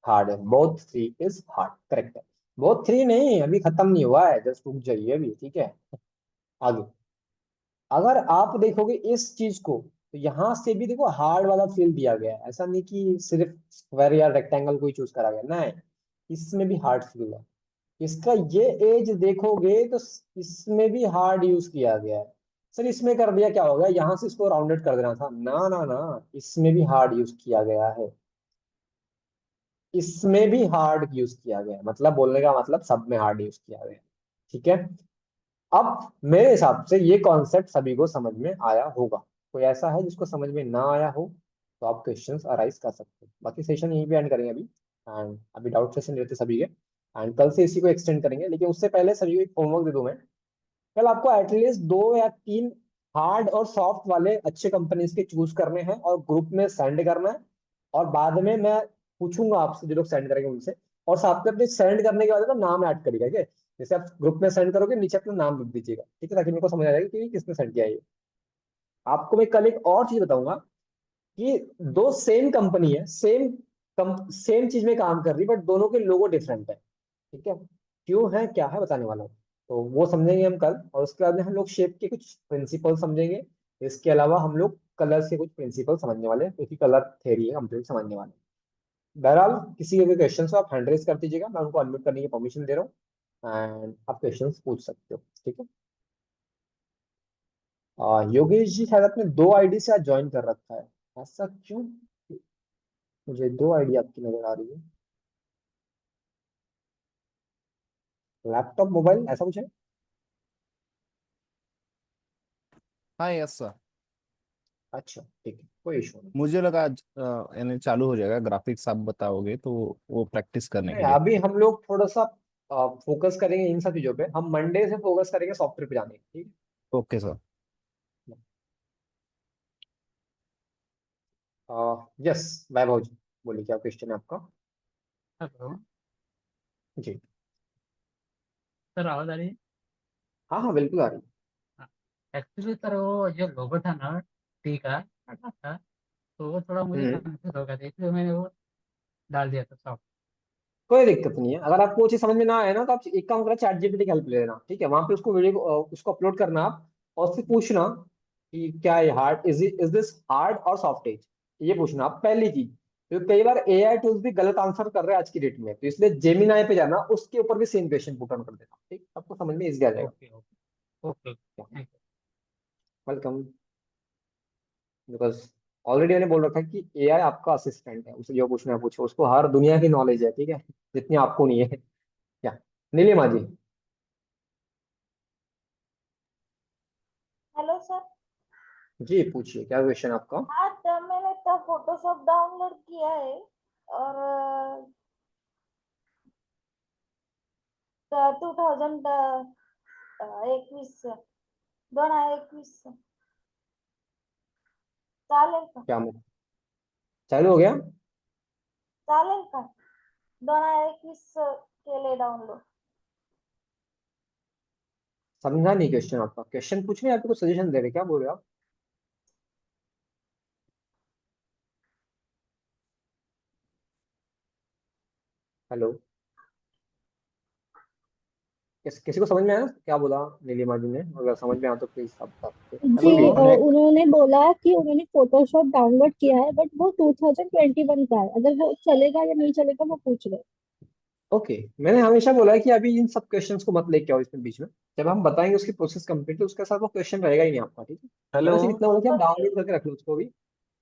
हार्ड है, both three is hard, correct है। बोथ थ्री नहीं, अभी खत्म नहीं हुआ है, जस्ट रुक जाइए अभी, ठीक है? आगे अगर आप देखोगे इस चीज को तो यहां से भी देखो हार्ड वाला फील दिया गया है, ऐसा नहीं कि सिर्फ स्क्वायर या रेक्टेंगल को ही चूज करा गया, नहीं, इसमें भी हार्ड फील है। इसका ये एज देखोगे तो इसमें भी हार्ड यूज किया गया है। सर इसमें कर दिया क्या हो गया, यहां से इसको राउंडेड कर देना था, ना ना ना, इसमें भी हार्ड यूज किया गया है। इसमें भी हार्ड यूज किया गया है, मतलब बोलने का मतलब सब में हार्ड यूज किया गया है। ठीक है, अब मेरे हिसाब से ये कॉन्सेप्ट सभी को समझ में आया होगा। कोई ऐसा है जिसको समझ में ना आया हो तो आप क्वेश्चंस अराइज कर सकते हो। बाकी सेशन यहीं पे एंड करेंगे अभी, एंड अभी डाउट सेशन लेते सभी के, एंड कल से इसी को एक्सटेंड करेंगे। लेकिन उससे पहले सभी को एक होमवर्क दे दूं मैं, कल आपको एटलीस्ट 2 या 3 हार्ड और सॉफ्ट वाले अच्छे कंपनीज के चूज करने हैं और ग्रुप में सेंड करना है। और बाद में मैं पूछूंगा आपसे, जो लोग सेंड करेंगे उनसे, और साथ में अपने सेंड करने के बाद ना नाम ऐड करिएगा, ठीक है? जैसे आप ग्रुप में सेंड करोगे नीचे अपना नाम लिख दीजिएगा, ठीक है, ताकि मेरे को समझ आ जाएगा कि किसने सेंड किया है ये। आपको मैं कल एक और चीज बताऊंगा कि दो सेम कंपनी है, सेम चीज में काम कर रही, बट दोनों के लोगो डिफरेंट है। ठीक है, क्यों है क्या है बताने वाला हूँ, तो वो समझेंगे हम कल। और उसके बाद में हम लोग शेप के कुछ प्रिंसिपल समझेंगे। इसके अलावा हम लोग कलर के कुछ प्रिंसिपल समझने वाले हैं, क्योंकि कलर थ्योरी है, कंप्लीट समझने वाले हैं। बहरहाल किसी के भी क्वेश्चन हो आप हैंड रेज कर दीजिएगा, मैं उनको अनम्यूट करने की परमिशन दे रहा हूँ, एंड आप क्वेश्चन पूछ सकते हो, ठीक है? योगेश जी शायद आपने 2 आईडी से आज ज्वाइन कर रखा है, ऐसा क्यों? मुझे 2 आईडी आपकी नजर आ रही है, लैपटॉप मोबाइल ऐसा कुछ है? हाँ यस सर। अच्छा ठीक है, कोई इशू नहीं। मुझे लगा आज यानी चालू हो जाएगा, ग्राफिक्स आप बताओगे तो वो प्रैक्टिस करने के नहीं, लिए। अभी हम लोग थोड़ा सा फोकस करेंगे इन सब चीजों पे, हम मंडे से फोकस करेंगे सॉफ्टवेयर पे जाने की, ठीक ओके सर। है? यस, वैभव जी बोलिए, क्या क्वेश्चन है आपका? हेलो जी, सर, आवाज आ रही है? हाँ हाँ बिल्कुल आ रही एक्चुअली सर वो जो लोगो था ना, टी का टाटा था, तो वो थोड़ा है। मुझे कंफ्यूज हो गया था, इसलिए मैंने वो डाल दिया था सॉफ्ट। कोई दिक्कत नहीं है, अगर आपको वो चीज समझ में ना आए ना तो आप एक काम करना, चैट जीपीटी की हेल्प ले लेना, ठीक है? वहां पे उसको वीडियो उसको अपलोड करना आप, और उससे पूछना कि क्या ये हार्ड इज दिस हार्ड और सॉफ्ट एज, ये पूछना आप पहली चीज। क्योंकि कई बार एआई टूल्स भी गलत आंसर कर रहे हैं आज की डेट में, तो इसलिए जेमिनाई पे जाना, उसके ऊपर भी सेम क्वेश्चन पुट ऑन कर देना, ठीक, आपको समझ में इजी आ जाएगा। Okay okay okay thank you. Welcome. Because already मैंने बोल रखा है कि एआई आपका असिस्टेंट है, उसे जो पूछना है पूछो, उसको हर दुनिया की नॉलेज है, ठीक है, जितनी आपको नहीं है। क्या नीलिमा जी? Hello sir. जी पूछिए, क्या क्वेश्चन आपका? हाँ तब मैंने तब फोटोशॉप डाउनलोड किया है और 2021 2021 चालेल का? क्या मतलब चालू हो गया? चालेल का 2021 केले डाउनलोड? समझा नहीं क्वेश्चन आपका, क्वेश्चन पूछ रहे हैं, आपको सजेशन दे रहे हैं? क्या बोल रहे हो आप? हेलो, किसी को समझ में आया क्या बोला नीलिमा जी ने? अगर समझ में आया तो प्लीज आप बता जी हेलो नीलिमा। उन्होंने बोला कि उन्होंने फोटोशॉप डाउनलोड किया है बट वो 2021 का है, अगर वो चलेगा या नहीं चलेगा वो पूछ रहे हैं। ओके, मैंने हमेशा बोला है कि अभी इन सब क्वेश्चंस को मत लेके आओ इसमें बीच में, जब हम बताएंगे उसकी प्रोसेस कंप्लीट तो उसके साथ वो क्वेश्चन रहेगा ही नहीं आपका, ठीक है। हेलो। मैंने सिर्फ इतना बोला कि आप ओके। डाउनलोड करके रख लो उसको भी।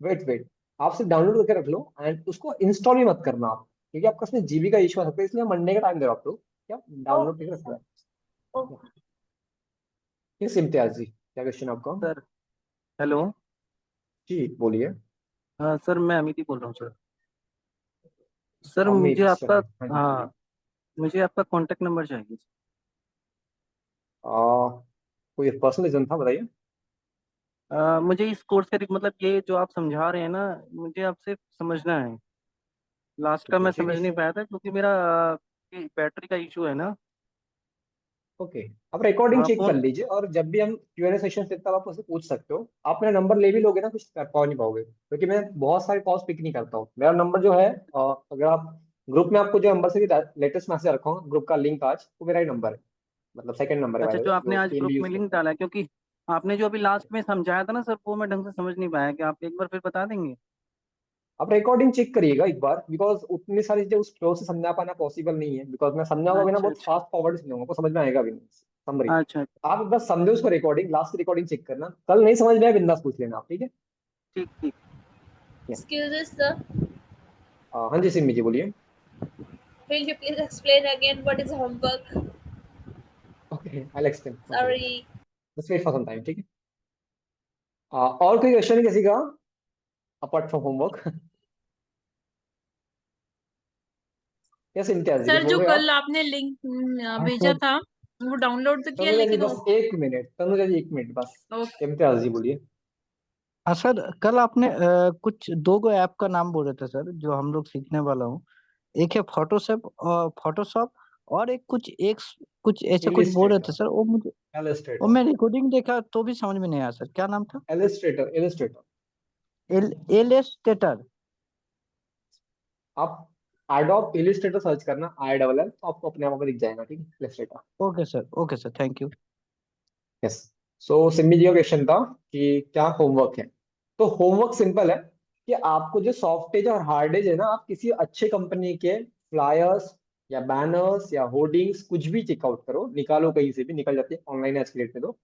वेट वेट, आप सिर्फ डाउनलोड करके रख लो एंड उसको इंस्टॉल भी मत करना आप, क्योंकि आपका उसमें जीबी का इशू आ सकता है, इसलिए मंडे का टाइम दे रहा हूँ आपको, क्या डाउनलोड ओके करके रख सर। लो। ओके। किस इम्तियाज जी, क्या क्वेश्चन आपका? Sir hello. जी बोलिए। हाँ सर, मैं अमित ही बोल रहा हूँ सर। सर मुझे अमित आपका, सर, हाँ जी बोलिए। हाँ, मुझे आपका कांटेक्ट नंबर चाहिए। कोई पर्सनल रीजन था, बताइए। मुझे इस कोर्स का मतलब ये जो आप समझा रहे हैं ना, मुझे आपसे समझना है। लास्ट तो का मैं पूछिए समझ नहीं किससे। पाया था क्योंकि मेरा बैटरी का इशू है ना। ओके, आप रिकॉर्डिंग हाँ चेक कर फोन। लीजिए, और जब भी हम क्यूएनए सेशन से तब आप उससे पूछ सकते हो। आप मेरा नंबर ले भी लोगे ना, कुछ कर पाओ नहीं पाओगे, क्योंकि मैं बहुत सारे कॉल्स पिक नहीं करता हूँ। मेरा नंबर जो है, अगर आप ग्रुप में, आपको जो नंबर से भी लेटेस्ट मैसेज रखा हूँ ग्रुप का लिंक आज, वो मेरा ही नंबर है, मतलब सेकंड नंबर है बाय अच्छा, द जो वे, आपने जो आज टीम ग्रुप भी यूज में लिंक करता है। डाला है, क्योंकि आपने जो अभी लास्ट में समझाया था ना सर, वो मैं ढंग से समझ नहीं पाया। कि आप एक बार फिर बता देंगे? आप रिकॉर्डिंग चेक करिएगा एक बार, बिकॉज उतनी सारी चीजें उस फ्लो से समझा पाना पॉसिबल नहीं है, बिकॉज मैं समझाऊंगा भी ना, अच्छा बहुत अच्छा। फास्ट फॉरवर्ड समझाऊंगा, आपको समझ में आएगा भी नहीं समरी। अच्छा। आप बस समझो उसको, रिकॉर्डिंग लास्ट की रिकॉर्डिंग चेक करना, कल नहीं समझ में आए बिंदास पूछ लेना आप, ठीक है। ठीक ठीक। Excuses, sir. हाँ जी सिमी जी बोलिए। Will you please explain again what is homework? Okay I explain, Sorry. Just wait for some time, ठीक है। और कोई क्वेश्चन है किसी का, apart from homework? Yes Imtiaz ji, कुछ सर बोल जो रहे हो कल आप? आपने लिंक भेजा अच्छा, था वो डाउनलोड तो किया तनुजा जी लेकिन वो बस एक मिनट, तनुजा जी एक मिनट बस। ओके। इम्तियाज जी बोलिए। हाँ सर, कल आपने कुछ दो गो ऐप का नाम बोल रहे थे सर, जो हम लोग सीखने वाला हूँ। एक है फोटोशॉप, फोटोशॉप, और एक कुछ ऐसे कुछ बोल रहे थे इलिस्ट्रेटर, सर, वो मुझे, वो इलिस्ट्रेटर, मैं रिकॉर्डिंग देखा तो भी समझ में नहीं आया सर, क्या नाम था? Illustrator, Illustrator. एलेस्टेटर। आप एडोब इलिस्ट्रेटर सर्च करना, आई डबल एल, तो आपको अपने आप में दिख जाएगा, ठीक है, Illustrator. Okay sir, thank you. Yes. So Simmi ji का क्वेश्चन था कि क्या होमवर्क है। तो होमवर्क सिंपल है कि आपको जो सॉफ्टेज और हार्डेज है ना, आप किसी अच्छे कंपनी के फ्लायर्स या बैनर्स या होर्डिंग्स कुछ भी चेकआउट करो, निकालो, कहीं से भी निकल जाती है ऑनलाइन आज की डेट में, तो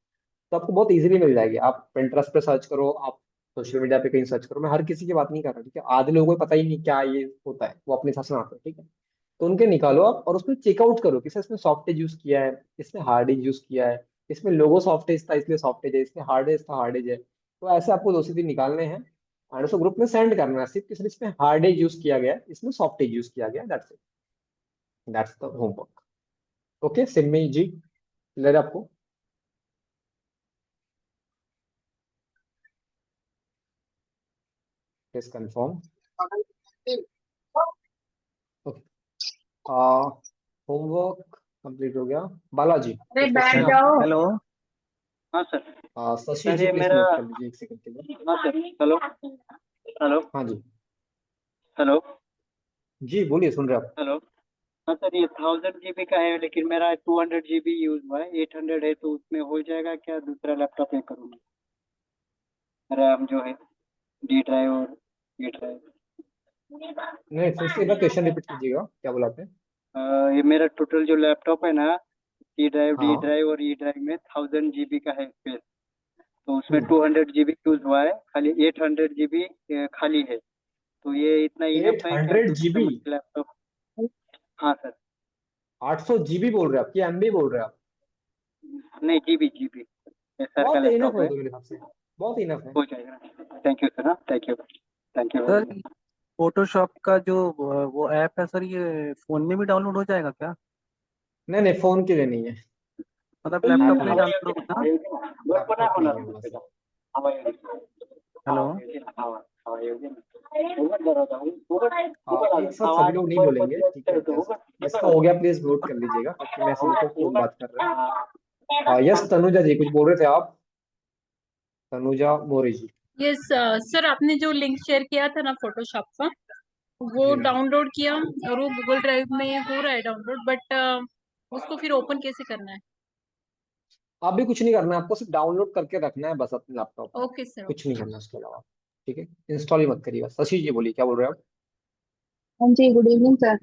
आपको बहुत इजीली मिल जाएगी। आप Pinterest पे सर्च करो, आप सोशल मीडिया पे कहीं सर्च करो, मैं हर किसी की बात नहीं कर रहा, ठीक है, आधे लोगों को पता ही नहीं क्या ये होता है, वो अपने हिसाब से बनाते हैं, ठीक है। तो उनके निकालो आप, और उसमें चेकआउट करो कि इसमें सॉफ्टेज यूज किया है, इसमें हार्डेज यूज किया है, इसमें लोगो सॉफ्टेज था इसलिए सॉफ्टेज है, इसमें हार्डेज था हार्डेज है। तो ऐसे आपको दो से तीन निकालने हैं, और उसको ग्रुप में सेंड करना है, सिर्फ किस इसमें हार्डेज यूज किया गया है, इसमें सॉफ्टेज यूज किया गया, that's it, that's the homework. Okay Simmi ji, clear है आपको? Is confirm. होमवर्क कंप्लीट हो गया। बालाजी, अरे कुछ बैठ क्वेश्चन है आपका? जाओ। हेलो। हाँ सर। शशि जी सर ये प्लीज मेरा, म्यूट कर लीजिए एक सेकंड के लिए। हाँ सर। हेलो। हेलो। हाँ जी, हेलो। जी बोलिए, सुन रहे हैं आप। हेलो। हाँ सर, ये 1000 GB का है लेकिन मेरा 200 GB यूज हुआ है, 800 है, तो उसमें हो जाएगा क्या? दूसरा लैपटॉप पे करूँगा, रैम जो है, डी ड्राइव और ये ड्राइव। नहीं, फिर से एक बार क्वेश्चन रिपीट कीजिएगा, क्या बोला आपने? ये मेरा टोटल जो लैपटॉप है ना, सी ड्राइव, डी हाँ। ड्राइव और ई ड्राइव में 1000 GB का है स्पेस। तो उसमें हम्म। 200 GB यूज हुआ है, खाली 800 GB खाली है। तो ये इतना इनफ है क्या 800 GB? लैपटॉप? हाँ सर। 800 GB बोल रहे हैं आप कि MB बोल रहे हैं आप? नहीं, जीबी जीबी। सर का बहुत इनफ लैपटॉप है है, तो मेरे हिसाब से, बहुत इनफ है। हो जाएगा। Thank you sir, thank you, thank you. Sir Photoshop का जो वो ऐप है सर, ये फोन में भी डाउनलोड हो जाएगा क्या? नहीं नहीं, फोन के लिए नहीं है, मतलब लैपटॉप में लैपटॉप डाउनलोड होगा ना? लैपटॉप नहीं है बस। हेलो। हाँ, एक साथ सभी लोग नहीं बोलेंगे, ठीक है? जिसका हो गया प्लीज नोट कर लीजिएगा, क्योंकि मैं समझता हूँ कौन बात कर रहा है। यस तनुजा जी, कुछ बोल रहे थे आप? तनुजा मोरे जी। यस सर, आपने जो लिंक शेयर किया था ना फोटोशॉप का, वो जी। डाउनलोड किया और वो गूगल ड्राइव में हो रहा है डाउनलोड, बट उसको फिर ओपन कैसे करना है? आप भी कुछ नहीं करना है, आपको सिर्फ डाउनलोड करके रखना है बस अपने लैपटॉप में, ओके सर। कुछ नहीं करना उसके अलावा, ठीक है? इंस्टॉल ही मत करिए बस। शशि जी बोलिए, क्या बोल रहे हैं आप? हाँ जी, good evening sir.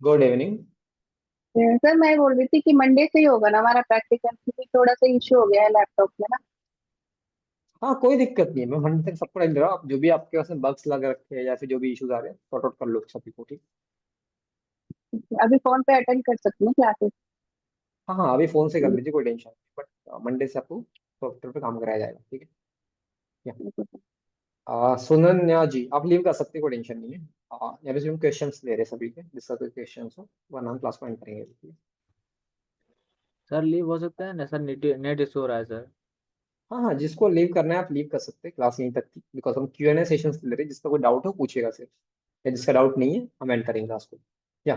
Good evening. Sir मैं बोल रही थी कि मंडे से ही होगा ना हमारा प्रैक्टिकल, क्योंकि थोड़ा सा इश्यू हो गया है लैपटॉप में ना। हाँ, कोई दिक्कत नहीं है, मैं मंडे तक सबको टाइम दे रहा हूँ। आप जो भी आपके पास में बग्स लग रखे हैं या फिर जो भी इश्यूज आ रहे हैं, सॉर्ट आउट कर लो सभी को, ठीक? अभी फोन पे अटेंड कर सकती हूँ क्लासेस? हाँ हाँ, अभी फोन से कर लीजिए, कोई टेंशन नहीं, बट मंडे से आपको सॉफ्टवेयर पे काम कराया जाएगा, ठीक है? या सुनन्या जी, आप लीव कर सकते हैं, कोई टेंशन नहीं है। यहाँ पे हम क्वेश्चन ले रहे हैं सभी के, जिसका कोई क्वेश्चन हो वरना हम क्लास में एंड करेंगे, ठीक है? सर लीव हो सकता है ना सर, नेट इशू हो रहा है सर। हाँ हाँ, जिसको लीव करना है आप लीव कर सकते हैं, क्लास यहीं तक थी, बिकॉज हम Q&A सेशन ले रहे हैं। जिसका कोई डाउट हो पूछेगा सिर्फ, या जिसका डाउट नहीं है हम एंड करेंगे क्लास को। या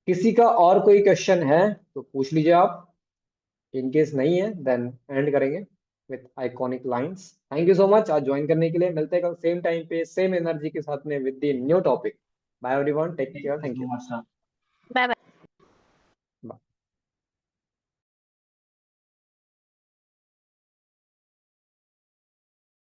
किसी का और कोई क्वेश्चन है तो पूछ लीजिए आप, इन केस नहीं है देन एंड करेंगे with iconic lines. Thank you so much आज ज्वाइन करने के लिए। मिलते हैं कल सेम टाइम पे सेम एनर्जी के साथ में with the new topic. Bye everyone, take care, thank you. Bye bye.